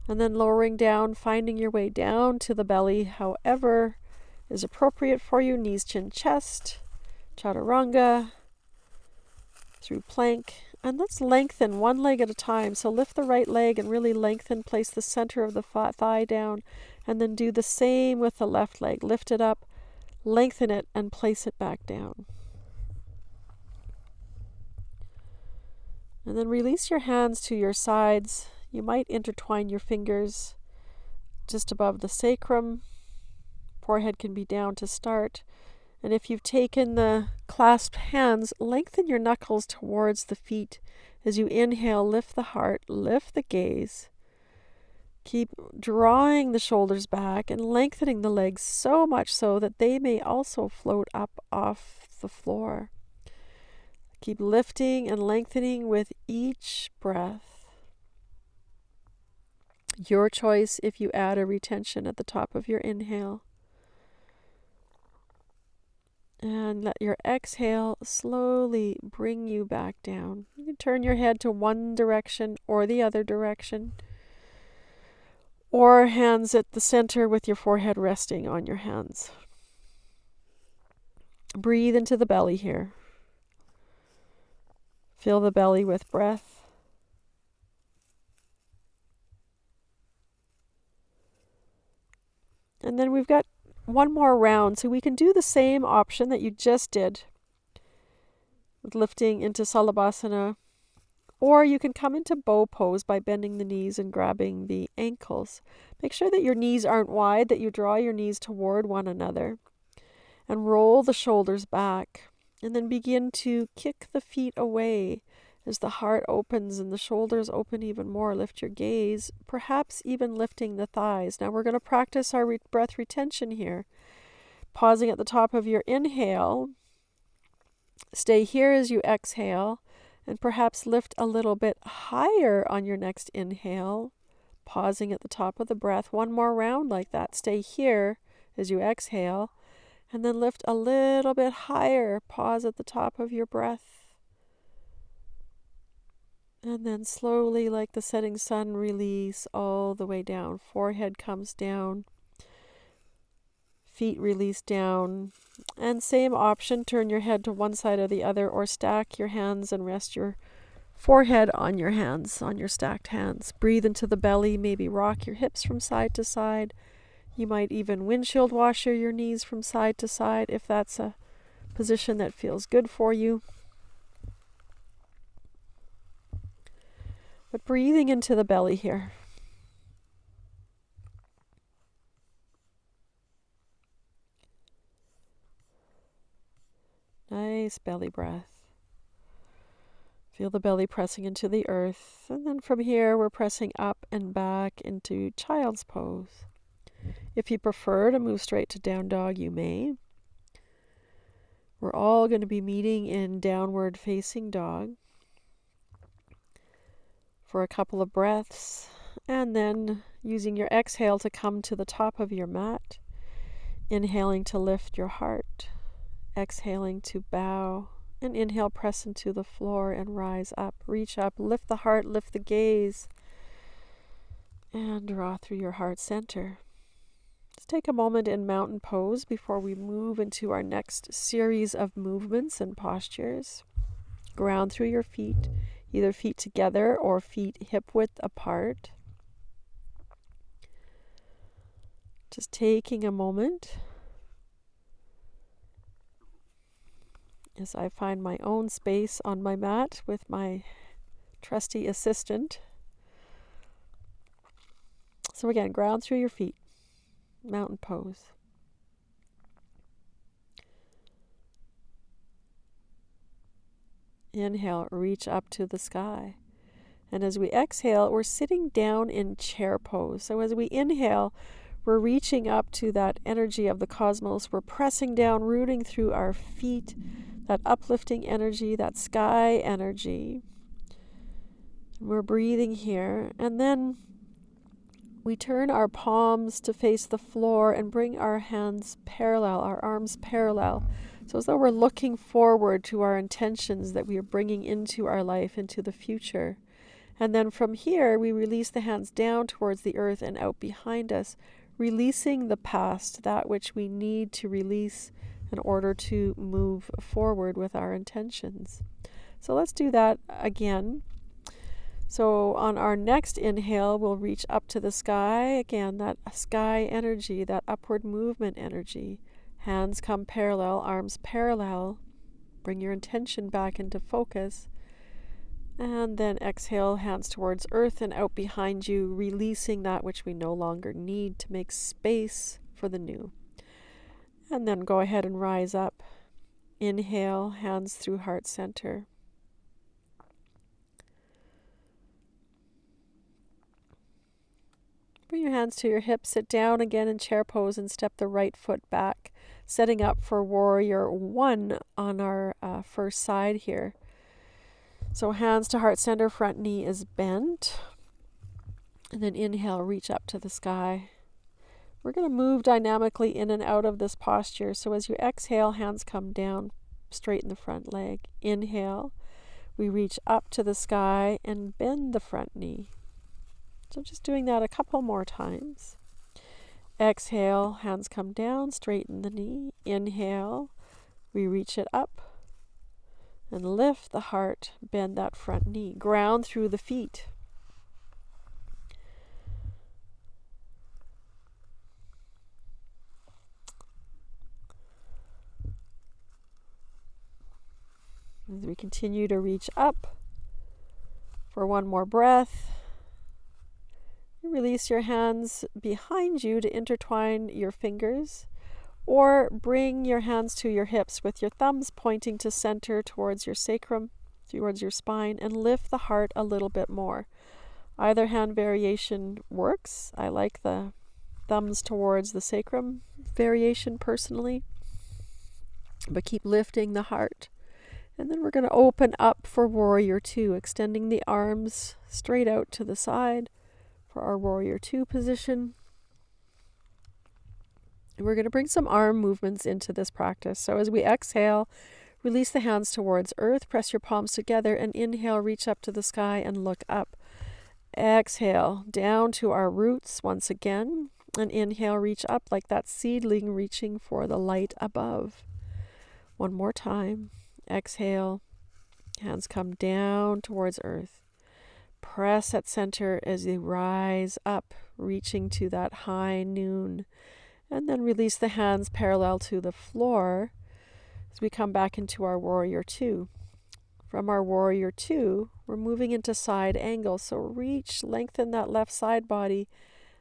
And then lowering down, finding your way down to the belly, however is appropriate for you. Knees, chin, chest, chaturanga, through plank. And let's lengthen one leg at a time. So lift the right leg and really lengthen. Place the center of the thigh down. And then do the same with the left leg. Lift it up, lengthen it, and place it back down. And then release your hands to your sides. You might intertwine your fingers just above the sacrum. Forehead can be down to start. And if you've taken the clasped hands, lengthen your knuckles towards the feet. As you inhale, lift the heart, lift the gaze. Keep drawing the shoulders back and lengthening the legs so much so that they may also float up off the floor. Keep lifting and lengthening with each breath. Your choice if you add a retention at the top of your inhale. And let your exhale slowly bring you back down. You can turn your head to one direction or the other direction. Or hands at the center with your forehead resting on your hands. Breathe into the belly here. Fill the belly with breath. And then we've got one more round, so we can do the same option that you just did with lifting into Salabhasana, Or you can come into bow pose by bending the knees and grabbing the ankles. Make sure that your knees aren't wide, that you draw your knees toward one another. And roll the shoulders back. And then begin to kick the feet away as the heart opens and the shoulders open even more. Lift your gaze, perhaps even lifting the thighs. Now we're going to practice our breath retention here. Pausing at the top of your inhale. Stay here as you exhale, and perhaps lift a little bit higher on your next inhale. Pausing at the top of the breath. One more round like that. Stay here as you exhale, and then lift a little bit higher. Pause at the top of your breath. And then slowly, like the setting sun, release all the way down. Forehead comes down. Feet release down. And same option, turn your head to one side or the other, or stack your hands and rest your forehead on your hands, on your stacked hands. Breathe into the belly, maybe rock your hips from side to side. You might even windshield washer your knees from side to side if that's a position that feels good for you. But breathing into the belly here. Nice belly breath. Feel the belly pressing into the earth. And then from here, we're pressing up and back into child's pose. If you prefer to move straight to down dog, you may. We're all going to be meeting in downward facing dog for a couple of breaths, and then using your exhale to come to the top of your mat, inhaling to lift your heart, exhaling to bow, and inhale, press into the floor and rise up, reach up, lift the heart, lift the gaze, and draw through your heart center. Let's take a moment in mountain pose before we move into our next series of movements and postures. Ground through your feet, either feet together or feet hip width apart. Just taking a moment as I find my own space on my mat with my trusty assistant. So again, ground through your feet, mountain pose. Inhale, reach up to the sky. And as we exhale, we're sitting down in chair pose. So as we inhale, we're reaching up to that energy of the cosmos. We're pressing down, rooting through our feet, that uplifting energy, that sky energy. We're breathing here. And then we turn our palms to face the floor and bring our hands parallel, our arms parallel. So as though we're looking forward to our intentions that we are bringing into our life, into the future. And then from here, we release the hands down towards the earth and out behind us, releasing the past, that which we need to release in order to move forward with our intentions. So let's do that again. So on our next inhale, we'll reach up to the sky. Again, that sky energy, that upward movement energy. Hands come parallel, arms parallel. Bring your intention back into focus. And then exhale, hands towards earth and out behind you, releasing that which we no longer need to make space for the new. And then go ahead and rise up. Inhale, hands through heart center. Bring your hands to your hips, sit down again in chair pose and step the right foot back, setting up for warrior one on our first side here. So hands to heart center, front knee is bent. And then inhale, reach up to the sky. We're going to move dynamically in and out of this posture. So as you exhale, hands come down, straighten the front leg. Inhale, we reach up to the sky and bend the front knee. So just doing that a couple more times. Exhale, hands come down, straighten the knee. Inhale, we reach it up and lift the heart, bend that front knee. Ground through the feet. As we continue to reach up, For one more breath, release your hands behind you to intertwine your fingers, or bring your hands to your hips with your thumbs pointing to center towards your sacrum, towards your spine, and lift the heart a little bit more. Either hand variation works. I like the thumbs towards the sacrum variation personally, but keep lifting the heart. And then we're going to open up for Warrior Two, extending the arms straight out to the side for our Warrior Two position. And we're going to bring some arm movements into this practice. So as we exhale, release the hands towards earth, press your palms together, and inhale, reach up to the sky and look up. Exhale, down to our roots once again, and inhale, reach up like that seedling reaching for the light above. One more time. Exhale, hands come down towards earth. Press at center as you rise up, reaching to that high noon. And then release the hands parallel to the floor as we come back into our Warrior Two. From our Warrior Two, we're moving into side angle. So reach, lengthen that left side body,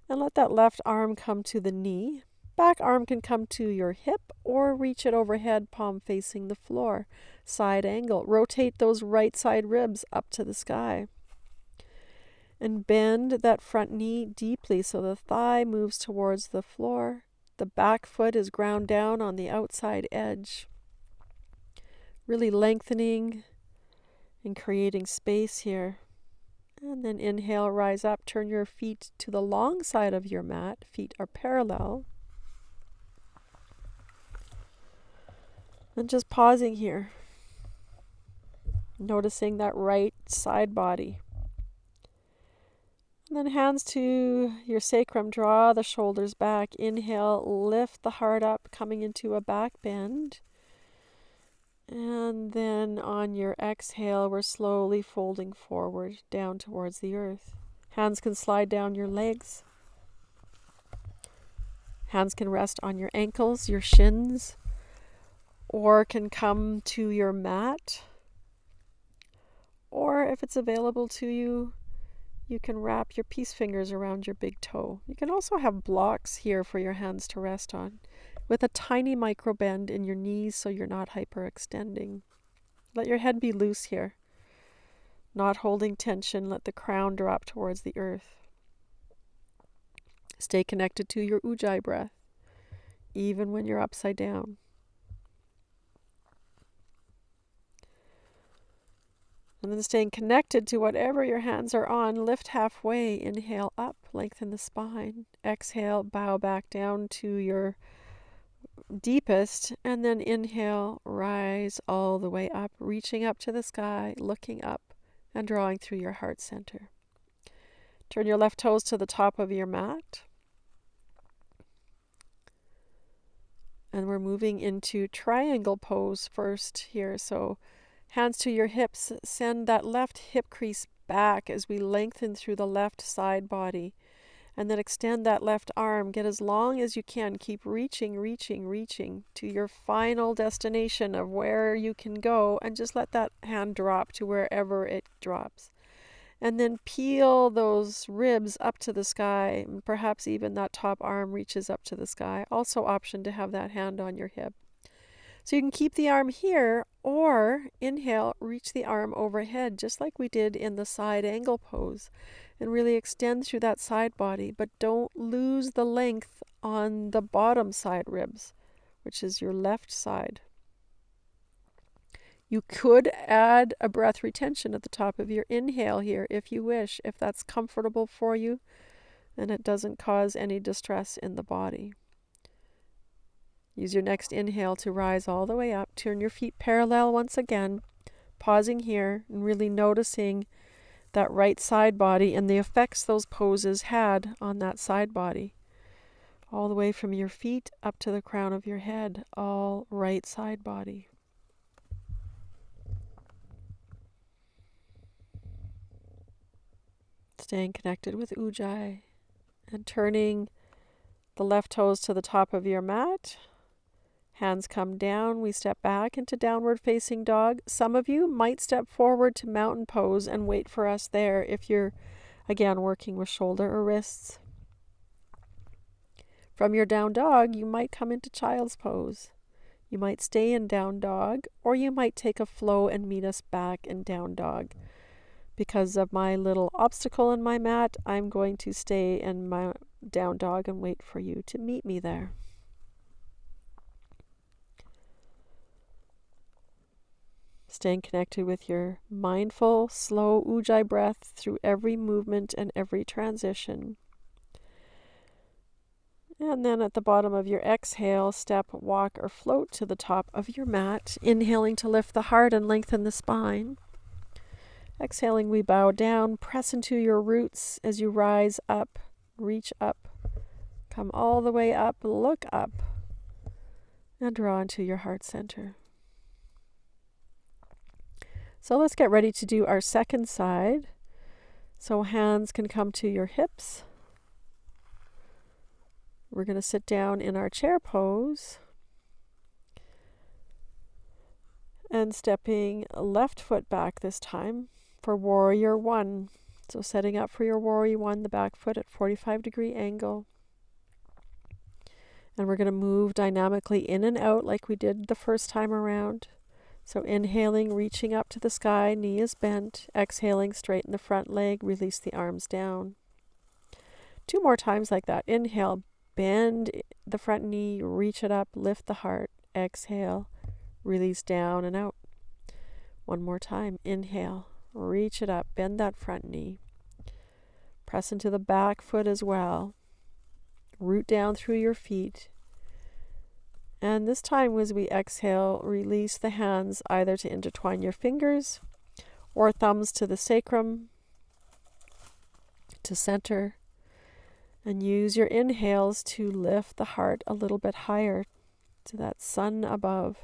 and let that left arm come to the knee. Back arm can come to your hip or reach it overhead, palm facing the floor. Side angle. Rotate those right side ribs up to the sky. And bend that front knee deeply so the thigh moves towards the floor. The back foot is ground down on the outside edge. Really lengthening and creating space here. And then inhale, rise up, turn your feet to the long side of your mat. Feet are parallel. And just pausing here. Noticing that right side body. And then hands to your sacrum, draw the shoulders back. Inhale, lift the heart up, coming into a back bend. And then on your exhale, we're slowly folding forward down towards the earth. Hands can slide down your legs. Hands can rest on your ankles, your shins, or can come to your mat. Or if it's available to you, you can wrap your peace fingers around your big toe. You can also have blocks here for your hands to rest on, with a tiny micro bend in your knees so you're not hyperextending. Let your head be loose here. Not holding tension, let the crown drop towards the earth. Stay connected to your ujjayi breath, even when you're upside down. And then staying connected to whatever your hands are on, lift halfway, inhale up, lengthen the spine. Exhale, bow back down to your deepest, and then inhale, rise all the way up, reaching up to the sky, looking up, and drawing through your heart center. Turn your left toes to the top of your mat. And we're moving into triangle pose first here. So hands to your hips, send that left hip crease back as we lengthen through the left side body. And then extend that left arm. Get as long as you can. Keep reaching, reaching, reaching to your final destination of where you can go. And just let that hand drop to wherever it drops. And then peel those ribs up to the sky. And perhaps even that top arm reaches up to the sky. Also option to have that hand on your hip. So you can keep the arm here, or inhale, reach the arm overhead, just like we did in the side angle pose, and really extend through that side body, but don't lose the length on the bottom side ribs, which is your left side. You could add a breath retention at the top of your inhale here if you wish, if that's comfortable for you and it doesn't cause any distress in the body. Use your next inhale to rise all the way up. Turn your feet parallel once again, pausing here and really noticing that right side body and the effects those poses had on that side body. All the way from your feet up to the crown of your head, all right side body. Staying connected with ujjayi and turning the left toes to the top of your mat. Hands come down, we step back into downward facing dog. Some of you might step forward to mountain pose and wait for us there if you're, again, working with shoulder or wrists. From your down dog, you might come into child's pose. You might stay in down dog, or you might take a flow and meet us back in down dog. Because of my little obstacle in my mat, I'm going to stay in my down dog and wait for you to meet me there. Staying connected with your mindful, slow ujjayi breath through every movement and every transition. And then at the bottom of your exhale, step, walk, or float to the top of your mat, inhaling to lift the heart and lengthen the spine. Exhaling, we bow down, press into your roots as you rise up, reach up, come all the way up, look up, and draw into your heart center. So let's get ready to do our second side. So hands can come to your hips. We're going to sit down in our chair pose. And stepping left foot back this time for warrior one. So setting up for your warrior one, the back foot at 45-degree angle. And we're going to move dynamically in and out like we did the first time around. So inhaling, reaching up to the sky, knee is bent. Exhaling, straighten the front leg, release the arms down. 2 more times like that. Inhale, bend the front knee, reach it up, lift the heart. Exhale, release down and out. 1 more time. Inhale, reach it up, bend that front knee. Press into the back foot as well. Root down through your feet. And this time as we exhale, release the hands either to intertwine your fingers or thumbs to the sacrum to center. And use your inhales to lift the heart a little bit higher to that sun above.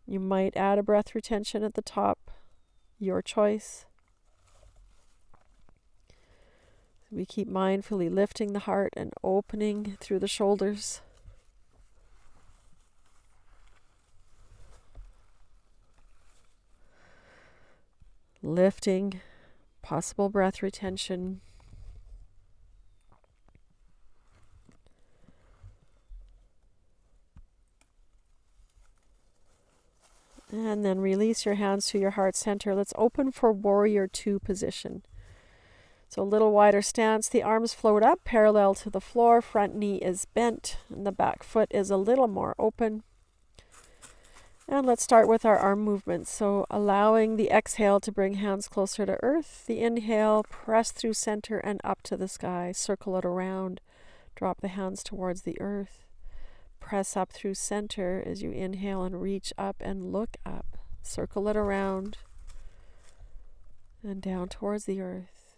You might add a breath retention at the top, your choice. We keep mindfully lifting the heart and opening through the shoulders. Lifting, possible breath retention. And then release your hands to your heart center. Let's open for warrior two position. So a little wider stance, the arms float up parallel to the floor, front knee is bent, and the back foot is a little more open. And let's start with our arm movements. So allowing the exhale to bring hands closer to earth. The inhale, press through center and up to the sky. Circle it around. Drop the hands towards the earth. Press up through center as you inhale and reach up and look up. Circle it around and down towards the earth.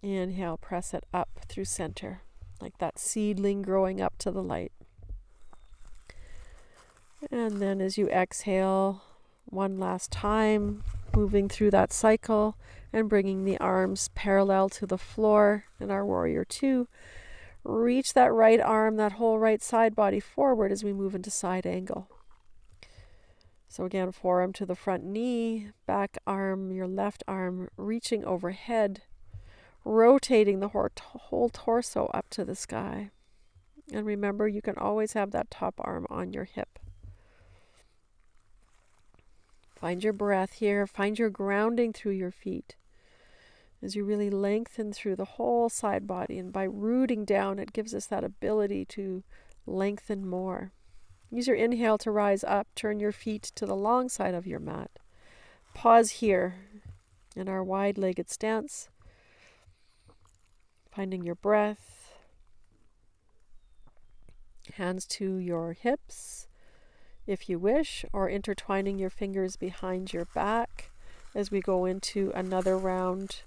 Inhale, press it up through center, like that seedling growing up to the light. And then as you exhale, one last time, moving through that cycle and bringing the arms parallel to the floor in our warrior two. Reach that right arm, that whole right side body forward as we move into side angle. So again, forearm to the front knee, back arm, your left arm reaching overhead, rotating the whole torso up to the sky. And remember, you can always have that top arm on your hip. Find your breath here. Find your grounding through your feet as you really lengthen through the whole side body. And by rooting down, it gives us that ability to lengthen more. Use your inhale to rise up. Turn your feet to the long side of your mat. Pause here in our wide-legged stance. Finding your breath. Hands to your hips, if you wish, or intertwining your fingers behind your back as we go into another round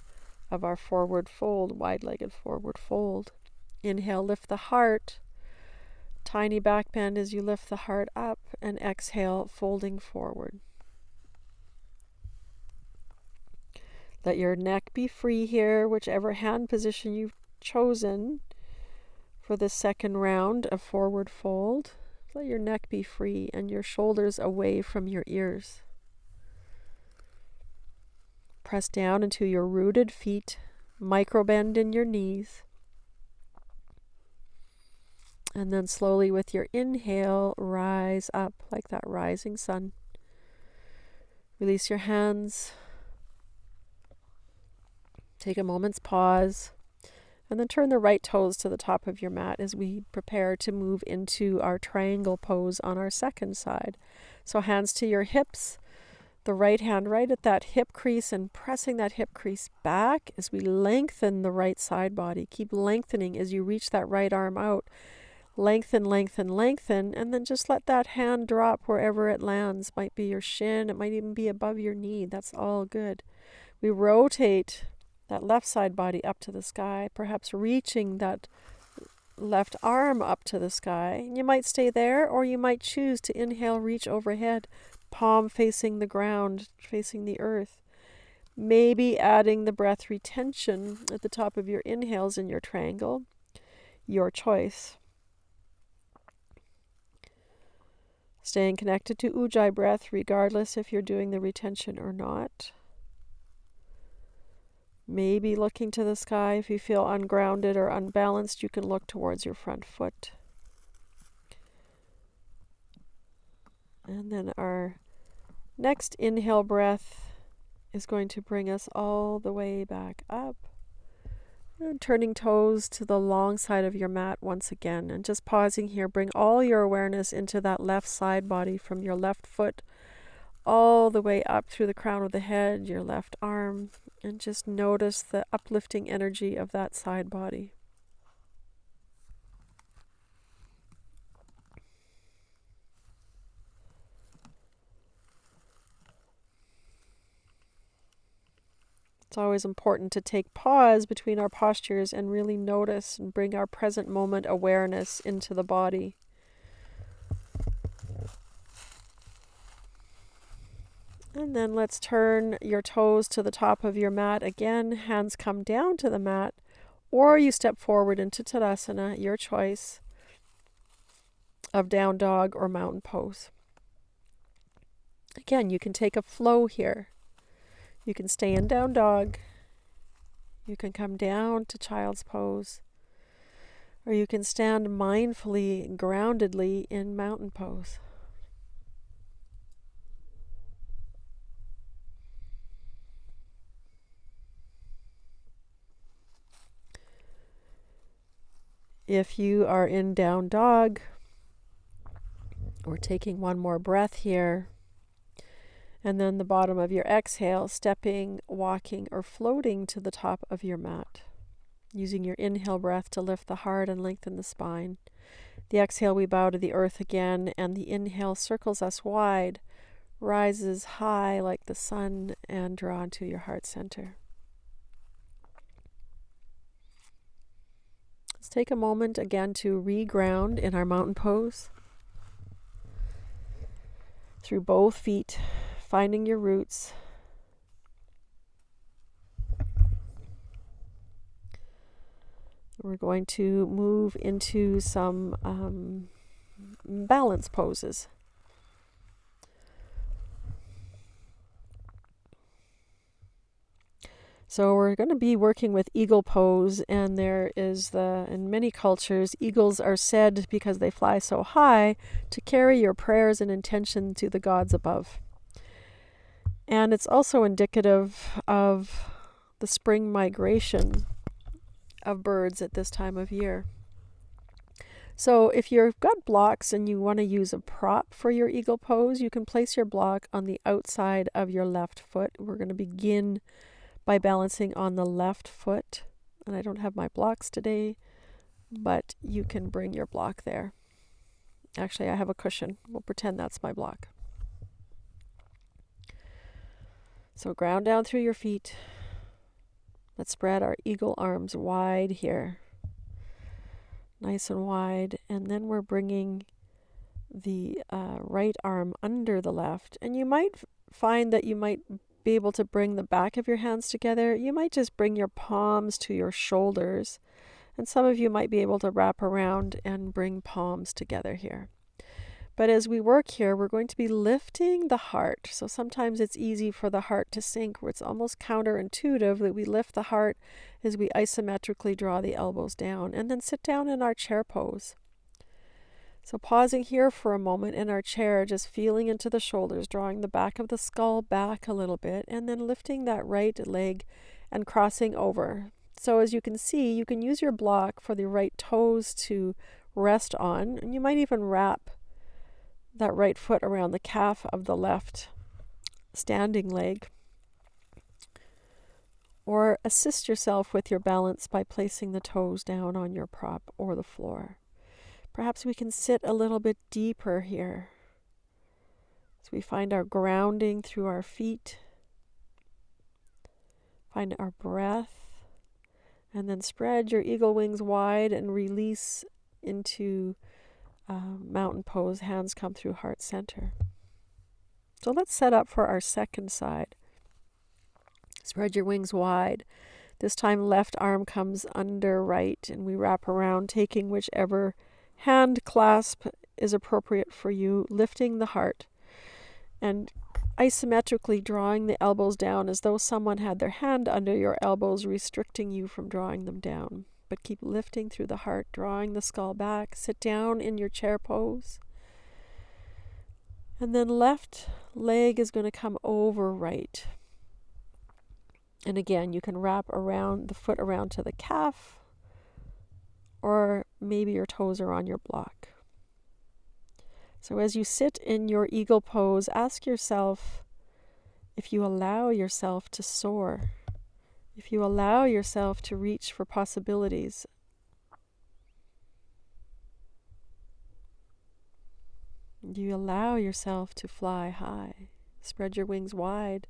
of our forward fold, wide-legged forward fold. Inhale, lift the heart. Tiny back bend as you lift the heart up, and exhale, folding forward. Let your neck be free here, whichever hand position you've chosen For the second round of forward fold, let your neck be free and your shoulders away from your ears. Press down into your rooted feet, micro-bend in your knees. And then slowly with your inhale, rise up like that rising sun. Release your hands. Take a moment's pause. And then turn the right toes to the top of your mat as we prepare to move into our triangle pose on our second side. So hands to your hips, the right hand right at that hip crease and pressing that hip crease back as we lengthen the right side body. Keep lengthening as you reach that right arm out. Lengthen, lengthen, lengthen, and then just let that hand drop wherever it lands. Might be your shin, it might even be above your knee. That's all good. We rotate that left side body up to the sky, perhaps reaching that left arm up to the sky. You might stay there, or you might choose to inhale, reach overhead, palm facing the ground, facing the earth. Maybe adding the breath retention at the top of your inhales in your triangle. Your choice. Staying connected to Ujjayi breath, regardless if you're doing the retention or not. Maybe looking to the sky. If you feel ungrounded or unbalanced, you can look towards your front foot. And then our next inhale breath is going to bring us all the way back up. And turning toes to the long side of your mat once again. And just pausing here, bring all your awareness into that left side body from your left foot all the way up through the crown of the head, your left arm. And just notice the uplifting energy of that side body. It's always important to take pause between our postures and really notice and bring our present moment awareness into the body. And then let's turn your toes to the top of your mat again. Hands come down to the mat, or you step forward into Tadasana, your choice of down dog or mountain pose. Again, you can take a flow here. You can stay in down dog. You can come down to child's pose. Or you can stand mindfully, groundedly in mountain pose. If you are in down dog, we're taking one more breath here. And then the bottom of your exhale, stepping, walking, or floating to the top of your mat. Using your inhale breath to lift the heart and lengthen the spine. The exhale, we bow to the earth again, and the inhale circles us wide, rises high like the sun, and draw into your heart center. Let's take a moment again to reground in our mountain pose. Through both feet, finding your roots. We're going to move into some balance poses. So we're going to be working with eagle pose, and there is in many cultures, eagles are said, because they fly so high, to carry your prayers and intention to the gods above. And it's also indicative of the spring migration of birds at this time of year. So if you've got blocks and you want to use a prop for your eagle pose, you can place your block on the outside of your left foot. We're going to begin by balancing on the left foot. And I don't have my blocks today, but you can bring your block there. Actually, I have a cushion. We'll pretend that's my block. So ground down through your feet. Let's spread our eagle arms wide here. Nice and wide. And then we're bringing the right arm under the left. And you might find that you might be able to bring the back of your hands together. You might just bring your palms to your shoulders And some of you might be able to wrap around and bring palms together here. But as we work here, we're going to be lifting the heart. So sometimes it's easy for the heart to sink, where it's almost counterintuitive that we lift the heart as we isometrically draw the elbows down and then sit down in our chair pose. So pausing here for a moment in our chair, just feeling into the shoulders, drawing the back of the skull back a little bit, and then lifting that right leg and crossing over. So as you can see, you can use your block for the right toes to rest on, and you might even wrap that right foot around the calf of the left standing leg, or assist yourself with your balance by placing the toes down on your prop or the floor. Perhaps we can sit a little bit deeper here as we find our grounding through our feet, find our breath, and then spread your eagle wings wide and release into mountain pose. Hands come through heart center. So let's set up for our second side. Spread your wings wide. This time left arm comes under right, and we wrap around, taking whichever hand clasp is appropriate for you, lifting the heart and isometrically drawing the elbows down as though someone had their hand under your elbows, restricting you from drawing them down. But keep lifting through the heart, drawing the skull back. Sit down in your chair pose. And then left leg is going to come over right. And again, you can wrap around the foot around to the calf, or maybe your toes are on your block. So as you sit in your eagle pose, ask yourself if you allow yourself to soar, if you allow yourself to reach for possibilities. Do you allow yourself to fly high? Spread your wings wide,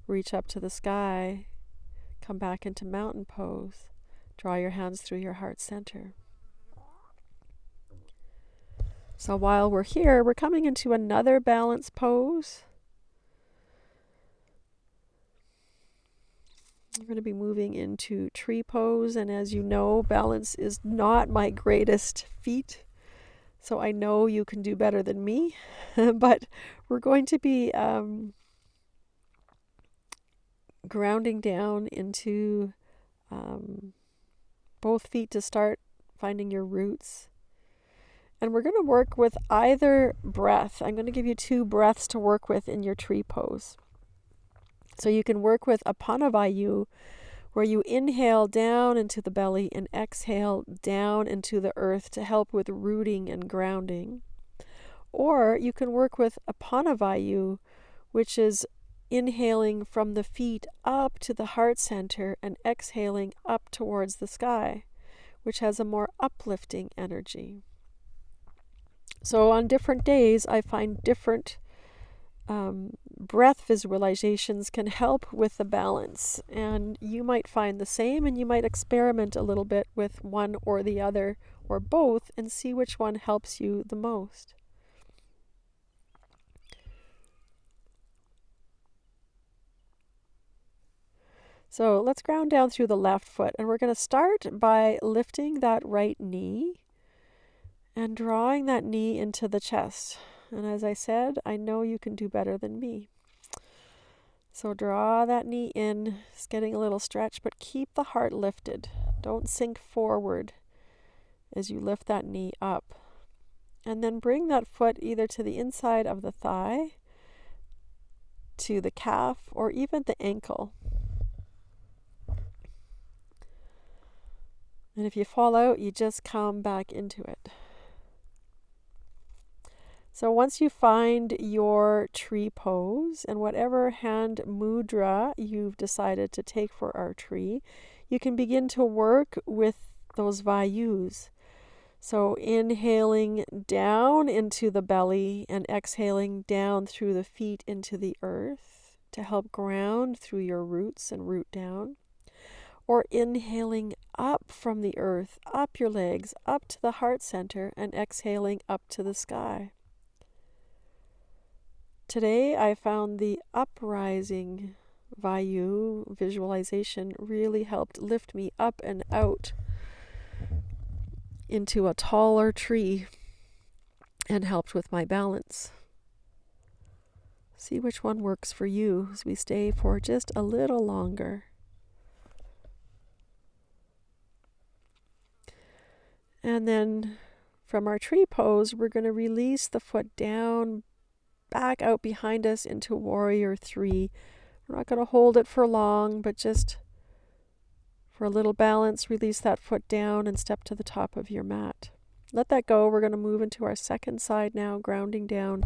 reach up to the sky, come back into mountain pose. Draw your hands through your heart center. So while we're here, we're coming into another balance pose. We're going to be moving into tree pose, and as you know, balance is not my greatest feat, so I know you can do better than me, but we're going to be grounding down into both feet to start finding your roots. And we're going to work with either breath. I'm going to give you two breaths to work with in your tree pose. So you can work with Apanavayu, where you inhale down into the belly and exhale down into the earth to help with rooting and grounding. Or you can work with Apanavayu, which is inhaling from the feet up to the heart center and exhaling up towards the sky, which has a more uplifting energy. So on different days, I find different breath visualizations can help with the balance, and you might find the same, and you might experiment a little bit with one or the other or both and see which one helps you the most. So let's ground down through the left foot, and we're going to start by lifting that right knee and drawing that knee into the chest. And as I said, I know you can do better than me. So draw that knee in, it's getting a little stretch, but keep the heart lifted. Don't sink forward as you lift that knee up. And then bring that foot either to the inside of the thigh, to the calf, or even the ankle. And if you fall out, you just come back into it. So once you find your tree pose and whatever hand mudra you've decided to take for our tree, you can begin to work with those vayus. So inhaling down into the belly and exhaling down through the feet into the earth to help ground through your roots and root down. Or inhaling up from the earth, up your legs, up to the heart center, and exhaling up to the sky. Today I found the uprising Vayu visualization really helped lift me up and out into a taller tree and helped with my balance. See which one works for you as we stay for just a little longer. And then from our tree pose, we're going to release the foot down, back out behind us into warrior three. We're not going to hold it for long, but just for a little balance, release that foot down and step to the top of your mat. Let that go. We're going to move into our second side now, grounding down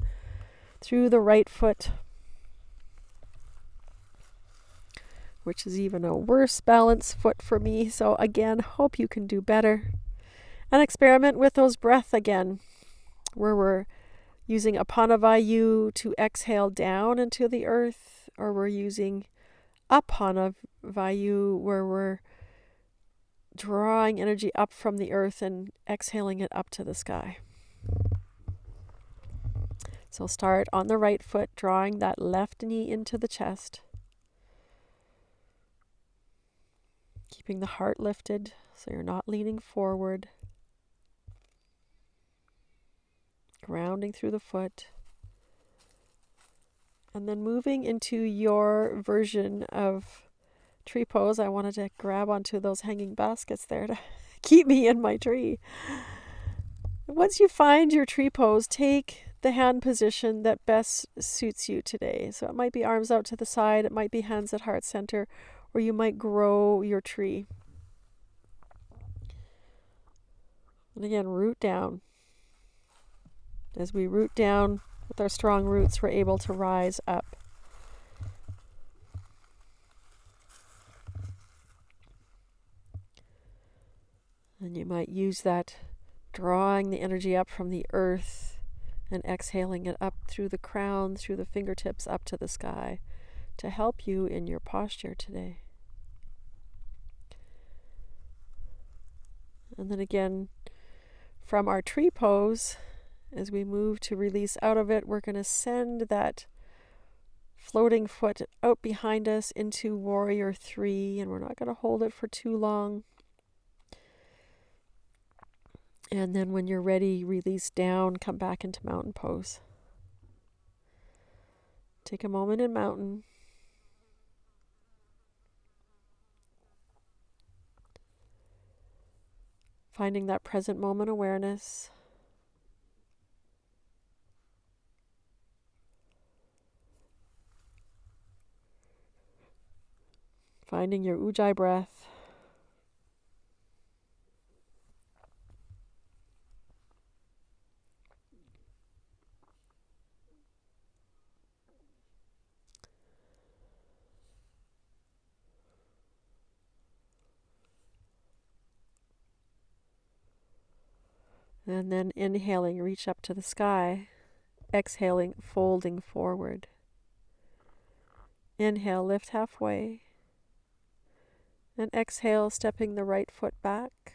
through the right foot, which is even a worse balance foot for me. So again, hope you can do better. And experiment with those breath again, where we're using Apanavayu to exhale down into the earth, or we're using Apanavayu where we're drawing energy up from the earth and exhaling it up to the sky. So start on the right foot, drawing that left knee into the chest. Keeping the heart lifted so you're not leaning forward. Grounding through the foot. And then moving into your version of tree pose. I wanted to grab onto those hanging baskets there to keep me in my tree. Once you find your tree pose, take the hand position that best suits you today. So it might be arms out to the side, it might be hands at heart center, or you might grow your tree. And again, root down. As we root down with our strong roots, we're able to rise up. And you might use that, drawing the energy up from the earth and exhaling it up through the crown, through the fingertips, up to the sky, to help you in your posture today. And then again, from our tree pose, as we move to release out of it, we're going to send that floating foot out behind us into warrior three, and we're not going to hold it for too long. And then when you're ready, release down, come back into mountain pose. Take a moment in mountain. Finding that present moment awareness. Finding your ujjayi breath. And then inhaling, reach up to the sky. Exhaling, folding forward. Inhale, lift halfway. And exhale, stepping the right foot back.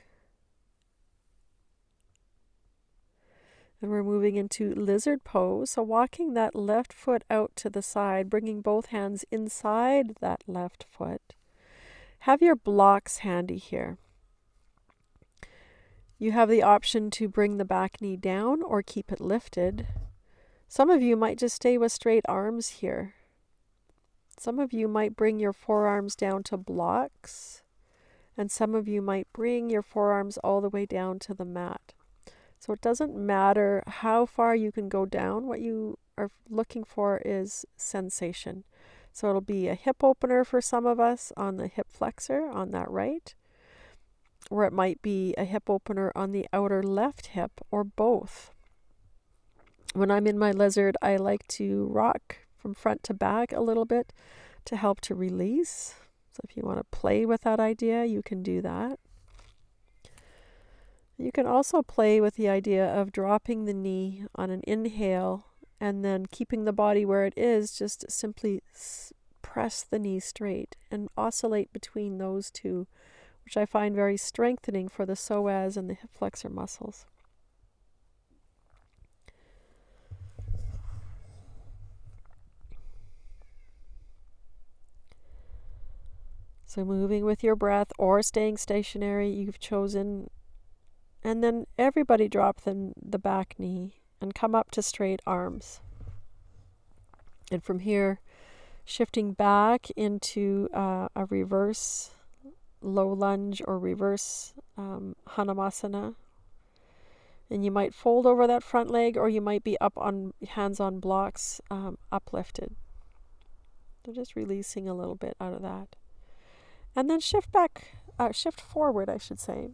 And we're moving into lizard pose. So walking that left foot out to the side, bringing both hands inside that left foot. Have your blocks handy here. You have the option to bring the back knee down or keep it lifted. Some of you might just stay with straight arms here. Some of you might bring your forearms down to blocks. And some of you might bring your forearms all the way down to the mat. So it doesn't matter how far you can go down. What you are looking for is sensation. So it'll be a hip opener for some of us on the hip flexor on that right. Or it might be a hip opener on the outer left hip, or both. When I'm in my lizard, I like to rock from front to back a little bit to help to release. So if you want to play with that idea, you can do that. You can also play with the idea of dropping the knee on an inhale and then keeping the body where it is, just simply press the knee straight and oscillate between those two, which I find very strengthening for the psoas and the hip flexor muscles. So moving with your breath or staying stationary, you've chosen And then everybody drop the back knee and come up to straight arms. And from here, shifting back into a reverse low lunge or reverse Hanumasana. And you might fold over that front leg, or you might be up on hands on blocks, uplifted. So just releasing a little bit out of that. And then shift forward, I should say.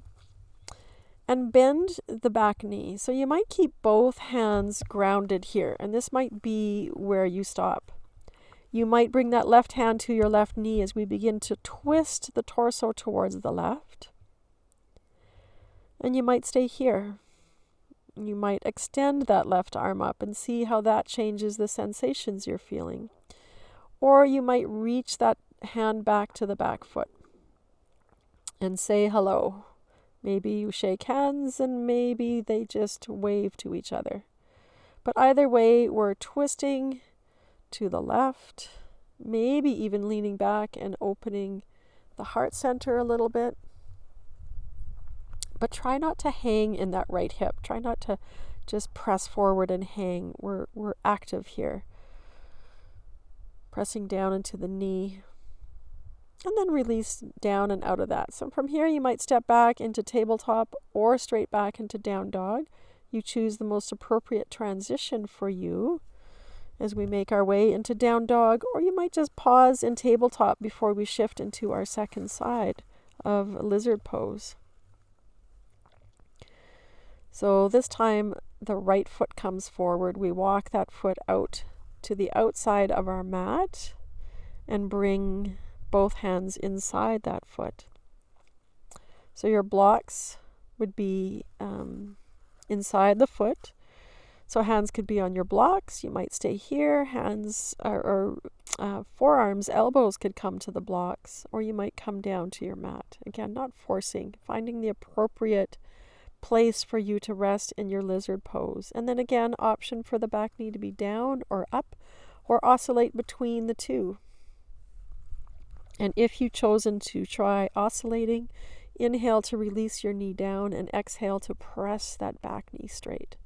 And bend the back knee. So you might keep both hands grounded here, and this might be where you stop. You might bring that left hand to your left knee as we begin to twist the torso towards the left. And you might stay here. You might extend that left arm up and see how that changes the sensations you're feeling. Or you might reach that hand back to the back foot and say hello. Maybe you shake hands and maybe they just wave to each other. But either way, we're twisting to the left, maybe even leaning back and opening the heart center a little bit. But try not to hang in that right hip. Try not to just press forward and hang. We're active here. Pressing down into the knee. And then release down and out of that. So from here you might step back into tabletop or straight back into down dog. You choose the most appropriate transition for you as we make our way into down dog, or you might just pause in tabletop before we shift into our second side of lizard pose. So this time the right foot comes forward. We walk that foot out to the outside of our mat and bring both hands inside that foot. So your blocks would be inside the foot. So hands could be on your blocks. You might stay here. Hands or forearms, elbows could come to the blocks, or you might come down to your mat. Again, not forcing, finding the appropriate place for you to rest in your lizard pose. And then again, option for the back knee to be down or up, or oscillate between the two. And if you've chosen to try oscillating, inhale to release your knee down and exhale to press that back knee straight.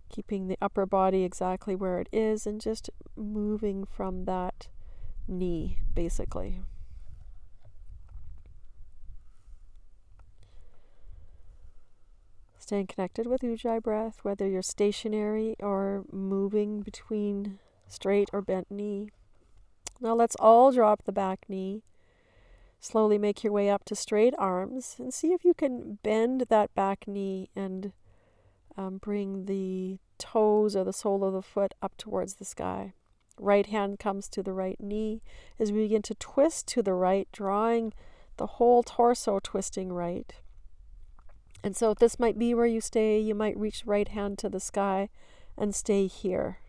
Keeping the upper body exactly where it is and just moving from that knee, basically. Staying connected with Ujjayi breath, whether you're stationary or moving between straight or bent knee. Now let's all drop the back knee. Slowly make your way up to straight arms and see if you can bend that back knee and bring the toes or the sole of the foot up towards the sky. Right hand comes to the right knee as we begin to twist to the right, drawing the whole torso twisting right. And so this might be where you stay. You might reach right hand to the sky and stay here.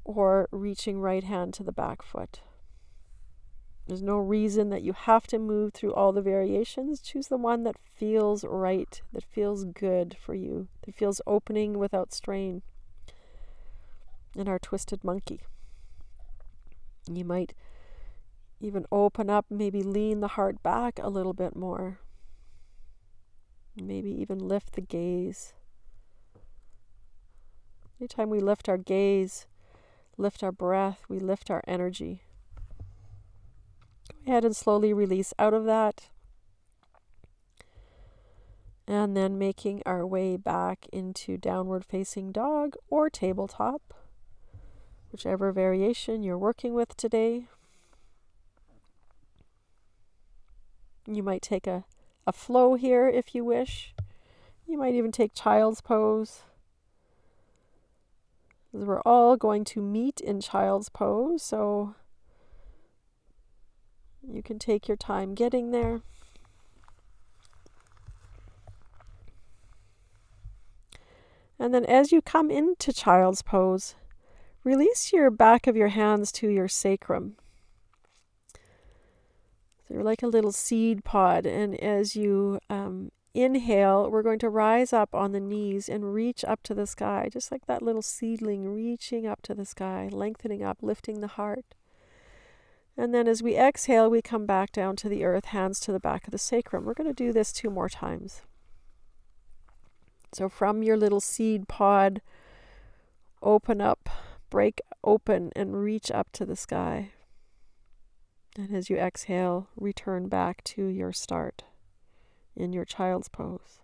Or reaching right hand to the back foot. There's no reason that you have to move through all the variations. Choose the one that feels right, that feels good for you, that feels opening without strain. In our twisted monkey. You might even open up, maybe lean the heart back a little bit more. Maybe even lift the gaze. Anytime we lift our gaze, lift our breath, we lift our energy. Go ahead and slowly release out of that. And then making our way back into downward facing dog or tabletop, whichever variation you're working with today. You might take a flow here if you wish. You might even take child's pose. We're all going to meet in child's pose, so you can take your time getting there. And then as you come into child's pose, release your back of your hands to your sacrum. So you're like a little seed pod, and as you inhale, we're going to rise up on the knees and reach up to the sky, just like that little seedling reaching up to the sky, lengthening up, lifting the heart. And then as we exhale, we come back down to the earth, hands to the back of the sacrum. We're going to do this 2 more times. So from your little seed pod, open up, break open, and reach up to the sky. And as you exhale, return back to your start in your child's pose.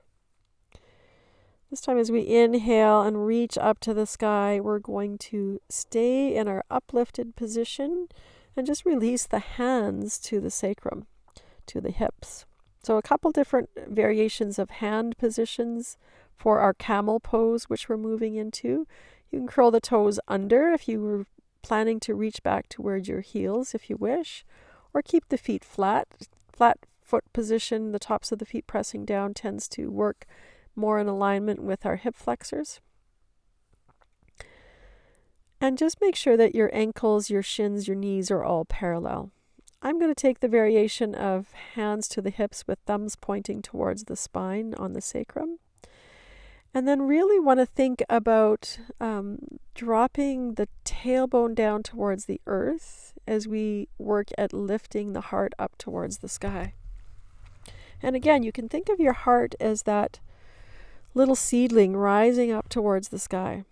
This time as we inhale and reach up to the sky, we're going to stay in our uplifted position and just release the hands to the sacrum, to the hips. So a couple different variations of hand positions for our camel pose, which we're moving into. You can curl the toes under if you were planning to reach back towards your heels if you wish, or keep the feet flat. Flat foot position, the tops of the feet pressing down, tends to work more in alignment with our hip flexors. And just make sure that your ankles, your shins, your knees are all parallel. I'm going to take the variation of hands to the hips with thumbs pointing towards the spine on the sacrum. And then really want to think about dropping the tailbone down towards the earth as we work at lifting the heart up towards the sky. And again, you can think of your heart as that little seedling rising up towards the sky,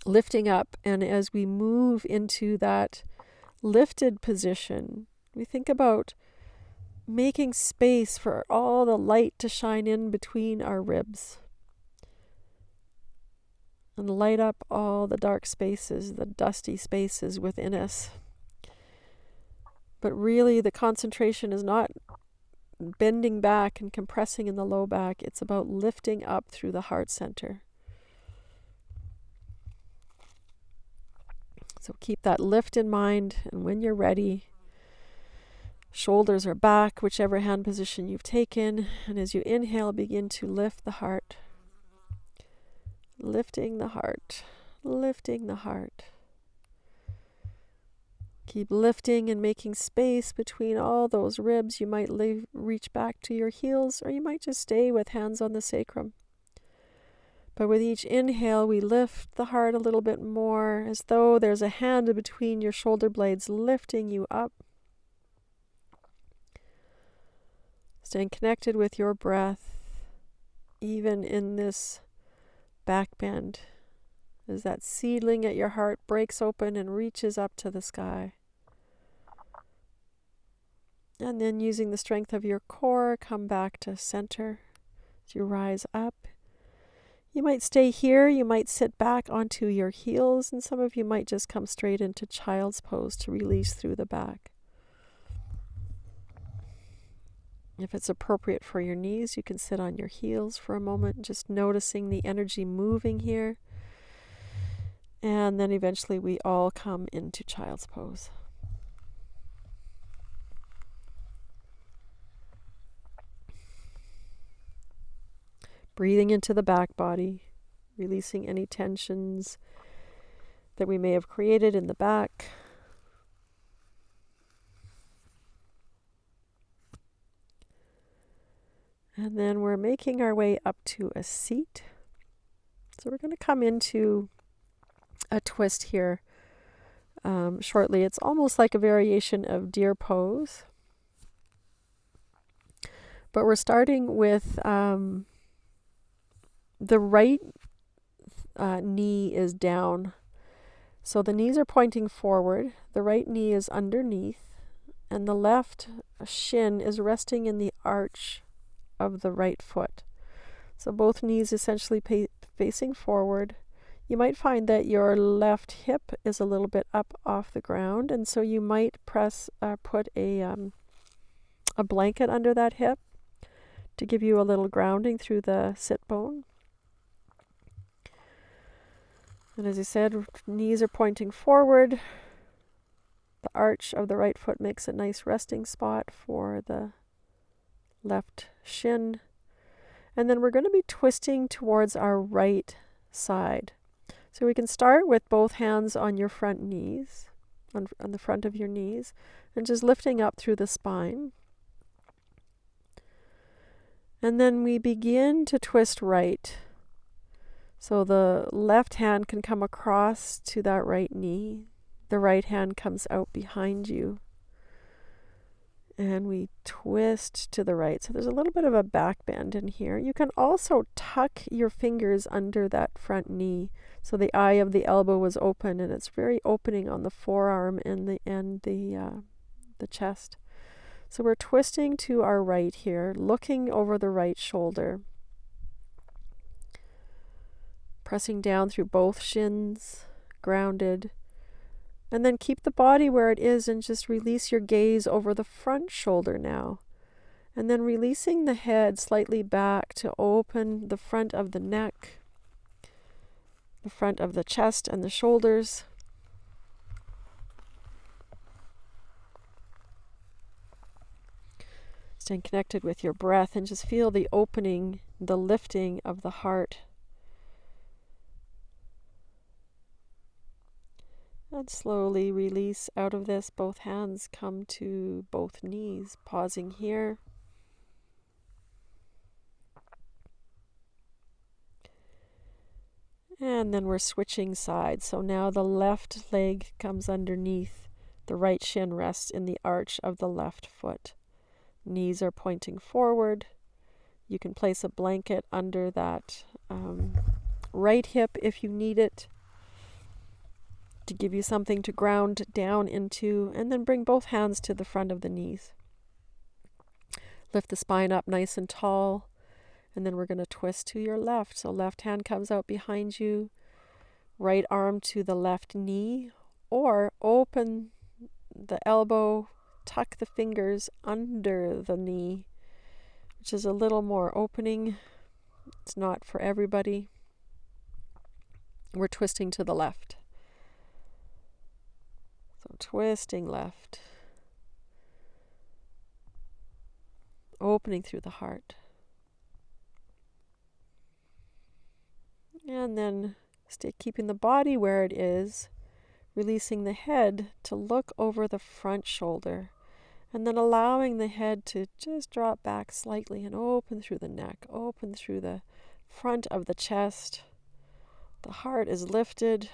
lifting up. And as we move into that lifted position, we think about making space for all the light to shine in between our ribs and light up all the dark spaces, the dusty spaces within us. But really the concentration is not bending back and compressing in the low back. It's about lifting up through the heart center. So keep that lift in mind, and when you're ready, shoulders are back, whichever hand position you've taken, and as you inhale, begin to lift the heart. Lifting the heart, lifting the heart. Keep lifting and making space between all those ribs. You might reach back to your heels, or you might just stay with hands on the sacrum. But with each inhale, we lift the heart a little bit more, as though there's a hand between your shoulder blades lifting you up. Staying connected with your breath, even in this back bend, as that seedling at your heart breaks open and reaches up to the sky. And then using the strength of your core, come back to center as you rise up. You might stay here, you might sit back onto your heels, and some of you might just come straight into child's pose to release through the back. If it's appropriate for your knees, you can sit on your heels for a moment, just noticing the energy moving here. And then eventually we all come into child's pose. Breathing into the back body, releasing any tensions that we may have created in the back. And then we're making our way up to a seat. So we're going to come into a twist here shortly. It's almost like a variation of deer pose. But we're starting with the right knee is down. So the knees are pointing forward. The right knee is underneath. And the left shin is resting in the arch of the right foot. So both knees essentially facing forward. You might find that your left hip is a little bit up off the ground, and so you might put a blanket under that hip to give you a little grounding through the sit bone. And as I said, knees are pointing forward. The arch of the right foot makes a nice resting spot for the left shin. And then we're going to be twisting towards our right side. So we can start with both hands on your front knees, on the front of your knees, and just lifting up through the spine. And then we begin to twist right. So the left hand can come across to that right knee. The right hand comes out behind you. And we twist to the right. So there's a little bit of a back bend in here. You can also tuck your fingers under that front knee. So the eye of the elbow is open, and it's very opening on the forearm and the chest. So we're twisting to our right here, looking over the right shoulder. Pressing down through both shins, grounded. And then keep the body where it is and just release your gaze over the front shoulder now. And then releasing the head slightly back to open the front of the neck, the front of the chest and the shoulders. Staying connected with your breath and just feel the opening, the lifting of the heart. And slowly release out of this. Both hands come to both knees, pausing here. And then we're switching sides. So now the left leg comes underneath. The right shin rests in the arch of the left foot. Knees are pointing forward. You can place a blanket under that right hip if you need it, to give you something to ground down into, and then bring both hands to the front of the knees. Lift the spine up nice and tall, and then we're going to twist to your left. So left hand comes out behind you, right arm to the left knee, or open the elbow, tuck the fingers under the knee, which is a little more opening. It's not for everybody. We're twisting to the left. So twisting left, opening through the heart. And then keeping the body where it is, releasing the head to look over the front shoulder, and then allowing the head to just drop back slightly and open through the neck, open through the front of the chest. The heart is lifted,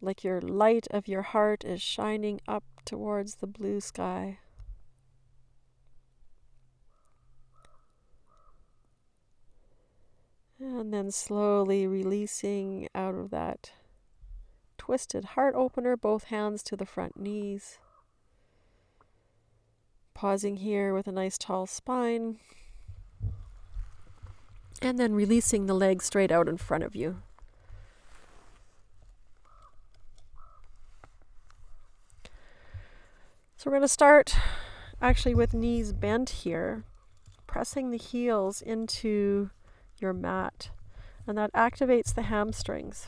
like your light of your heart is shining up towards the blue sky. And then slowly releasing out of that twisted heart opener, both hands to the front knees. Pausing here with a nice tall spine. And then releasing the legs straight out in front of you. So we're going to start actually with knees bent here, pressing the heels into your mat, and that activates the hamstrings.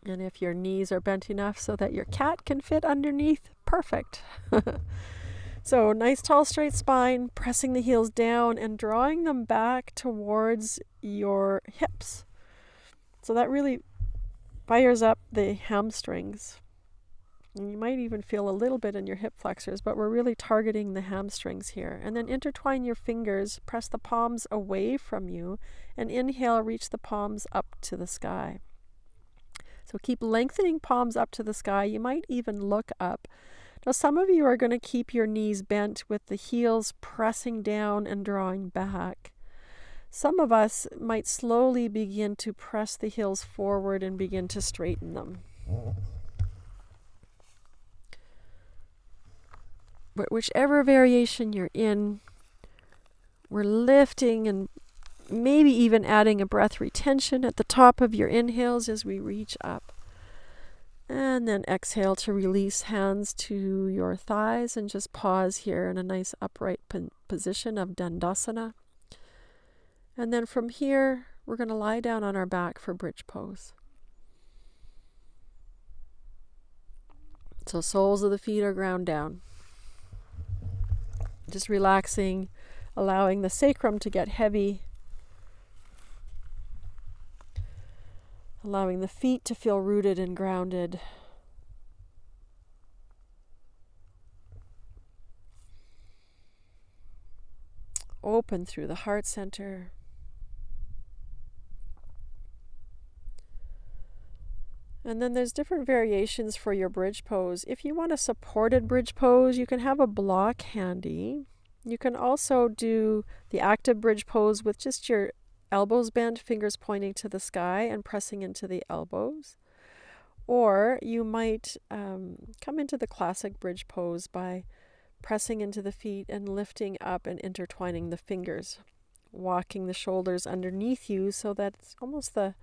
And if your knees are bent enough so that your cat can fit underneath, perfect. So nice tall straight spine, pressing the heels down and drawing them back towards your hips. So that really fires up the hamstrings. And you might even feel a little bit in your hip flexors, but we're really targeting the hamstrings here. And then intertwine your fingers, press the palms away from you, and inhale, reach the palms up to the sky. So keep lengthening palms up to the sky. You might even look up. Now some of you are going to keep your knees bent with the heels pressing down and drawing back. Some of us might slowly begin to press the heels forward and begin to straighten them. But whichever variation you're in, we're lifting and maybe even adding a breath retention at the top of your inhales as we reach up. And then exhale to release, hands to your thighs, and just pause here in a nice upright position of Dandasana. And then from here, we're going to lie down on our back for bridge pose. So soles of the feet are ground down. Just relaxing, allowing the sacrum to get heavy, allowing the feet to feel rooted and grounded. Open through the heart center. And then there's different variations for your bridge pose. If you want a supported bridge pose, you can have a block handy. You can also do the active bridge pose with just your elbows bent, fingers pointing to the sky and pressing into the elbows. Or you might come into the classic bridge pose by pressing into the feet and lifting up and intertwining the fingers, walking the shoulders underneath you so that it's almost the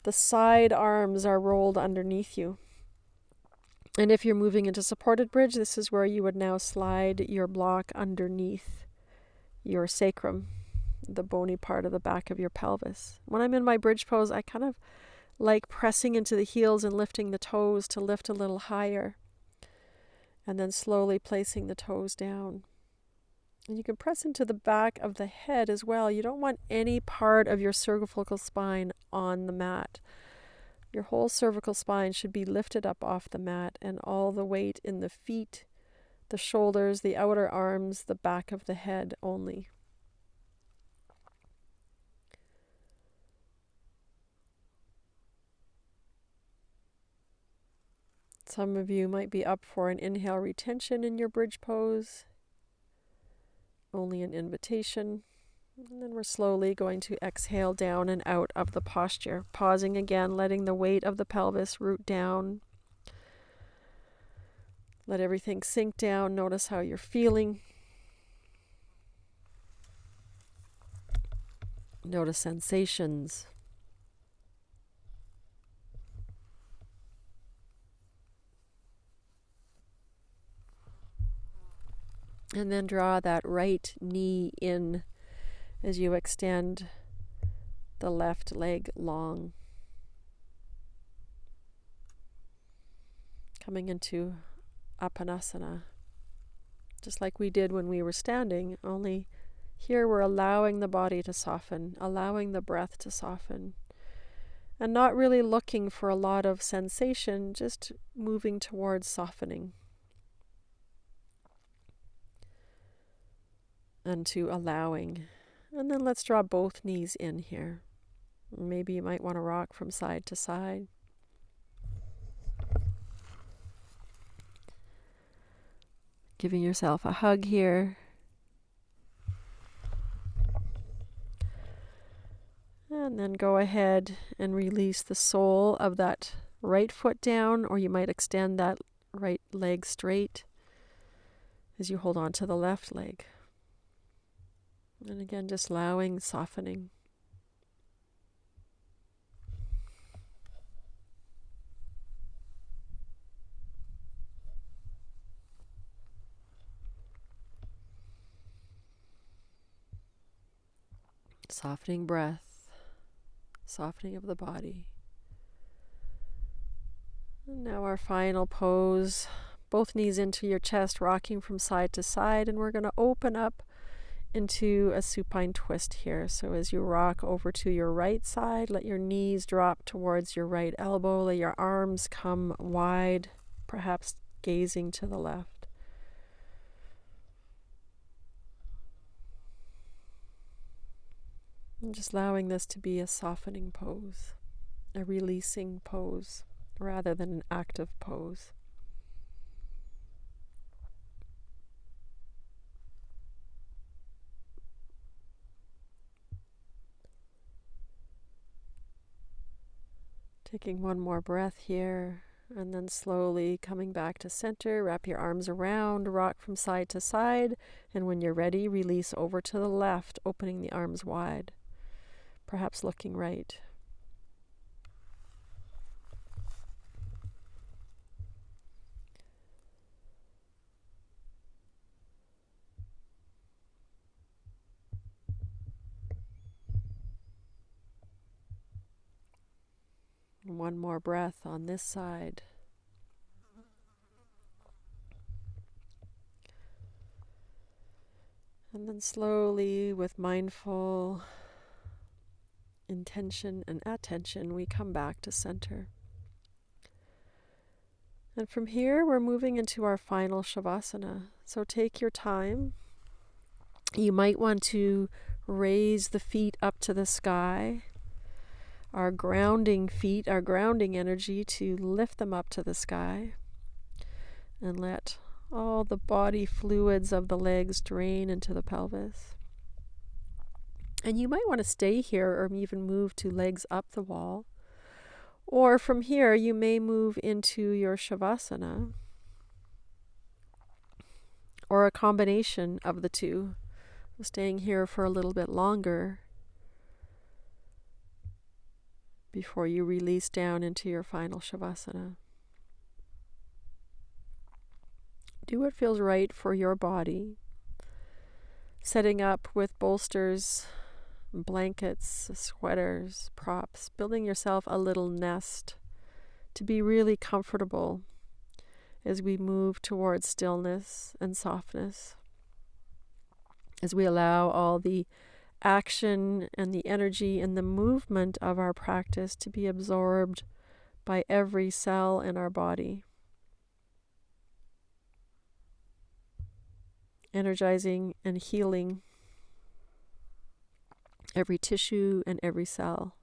side arms are rolled underneath you. And if you're moving into supported bridge, this is where you would now slide your block underneath your sacrum, the bony part of the back of your pelvis. When I'm in my bridge pose, I kind of like pressing into the heels and lifting the toes to lift a little higher, and then slowly placing the toes down. And you can press into the back of the head as well. You don't want any part of your cervical spine on the mat. Your whole cervical spine should be lifted up off the mat, and all the weight in the feet, the shoulders, the outer arms, the back of the head only. Some of you might be up for an inhale retention in your bridge pose. Only an invitation. And then we're slowly going to exhale down and out of the posture. Pausing again, letting the weight of the pelvis root down. Let everything sink down. Notice how you're feeling. Notice sensations. And then draw that right knee in as you extend the left leg long. Coming into Apanasana, just like we did when we were standing, only here we're allowing the body to soften, allowing the breath to soften, and not really looking for a lot of sensation, just moving towards softening. And to allowing. And then let's draw both knees in here. Maybe you might want to rock from side to side. Giving yourself a hug here. And then go ahead and release the sole of that right foot down, or you might extend that right leg straight as you hold on to the left leg. And again, just allowing, softening. Softening breath, softening of the body. And now our final pose, both knees into your chest, rocking from side to side, and we're going to open up into a supine twist here. So as you rock over to your right side, let your knees drop towards your right elbow, let your arms come wide, perhaps gazing to the left. And just allowing this to be a softening pose, a releasing pose, rather than an active pose. Taking one more breath here, and then slowly coming back to center. Wrap your arms around, rock from side to side, and when you're ready, release over to the left, opening the arms wide, perhaps looking right. One more breath on this side. And then slowly, with mindful intention and attention, we come back to center. And from here, we're moving into our final Shavasana. So take your time. You might want to raise the feet up to the sky, our grounding feet, our grounding energy, to lift them up to the sky and let all the body fluids of the legs drain into the pelvis. And you might want to stay here or even move to legs up the wall. Or from here, you may move into your Shavasana, or a combination of the two, staying here for a little bit longer before you release down into your final Shavasana. Do what feels right for your body, setting up with bolsters, blankets, sweaters, props, building yourself a little nest to be really comfortable as we move towards stillness and softness, as we allow all the action and the energy and the movement of our practice to be absorbed by every cell in our body, energizing and healing every tissue and every cell.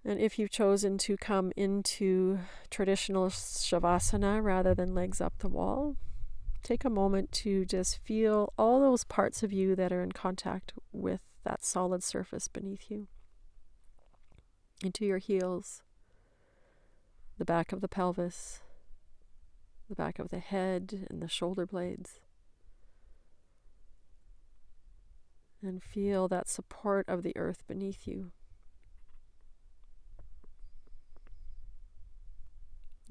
And if you've chosen to come into traditional Shavasana rather than legs up the wall, take a moment to just feel all those parts of you that are in contact with that solid surface beneath you. Into your heels, the back of the pelvis, the back of the head and the shoulder blades. And feel that support of the earth beneath you.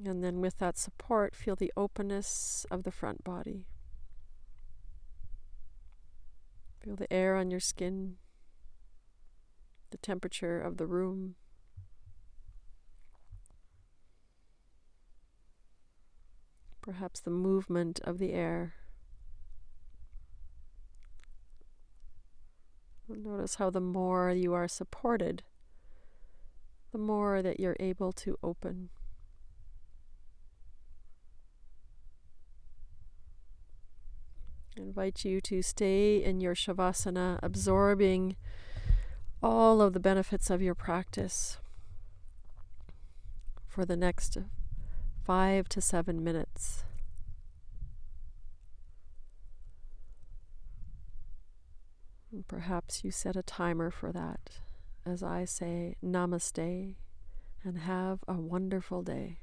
And then with that support, feel the openness of the front body. Feel the air on your skin, the temperature of the room. Perhaps the movement of the air. Notice how the more you are supported, the more that you're able to open. I invite you to stay in your Shavasana, absorbing all of the benefits of your practice for the next 5 to 7 minutes. And perhaps you set a timer for that as I say namaste and have a wonderful day.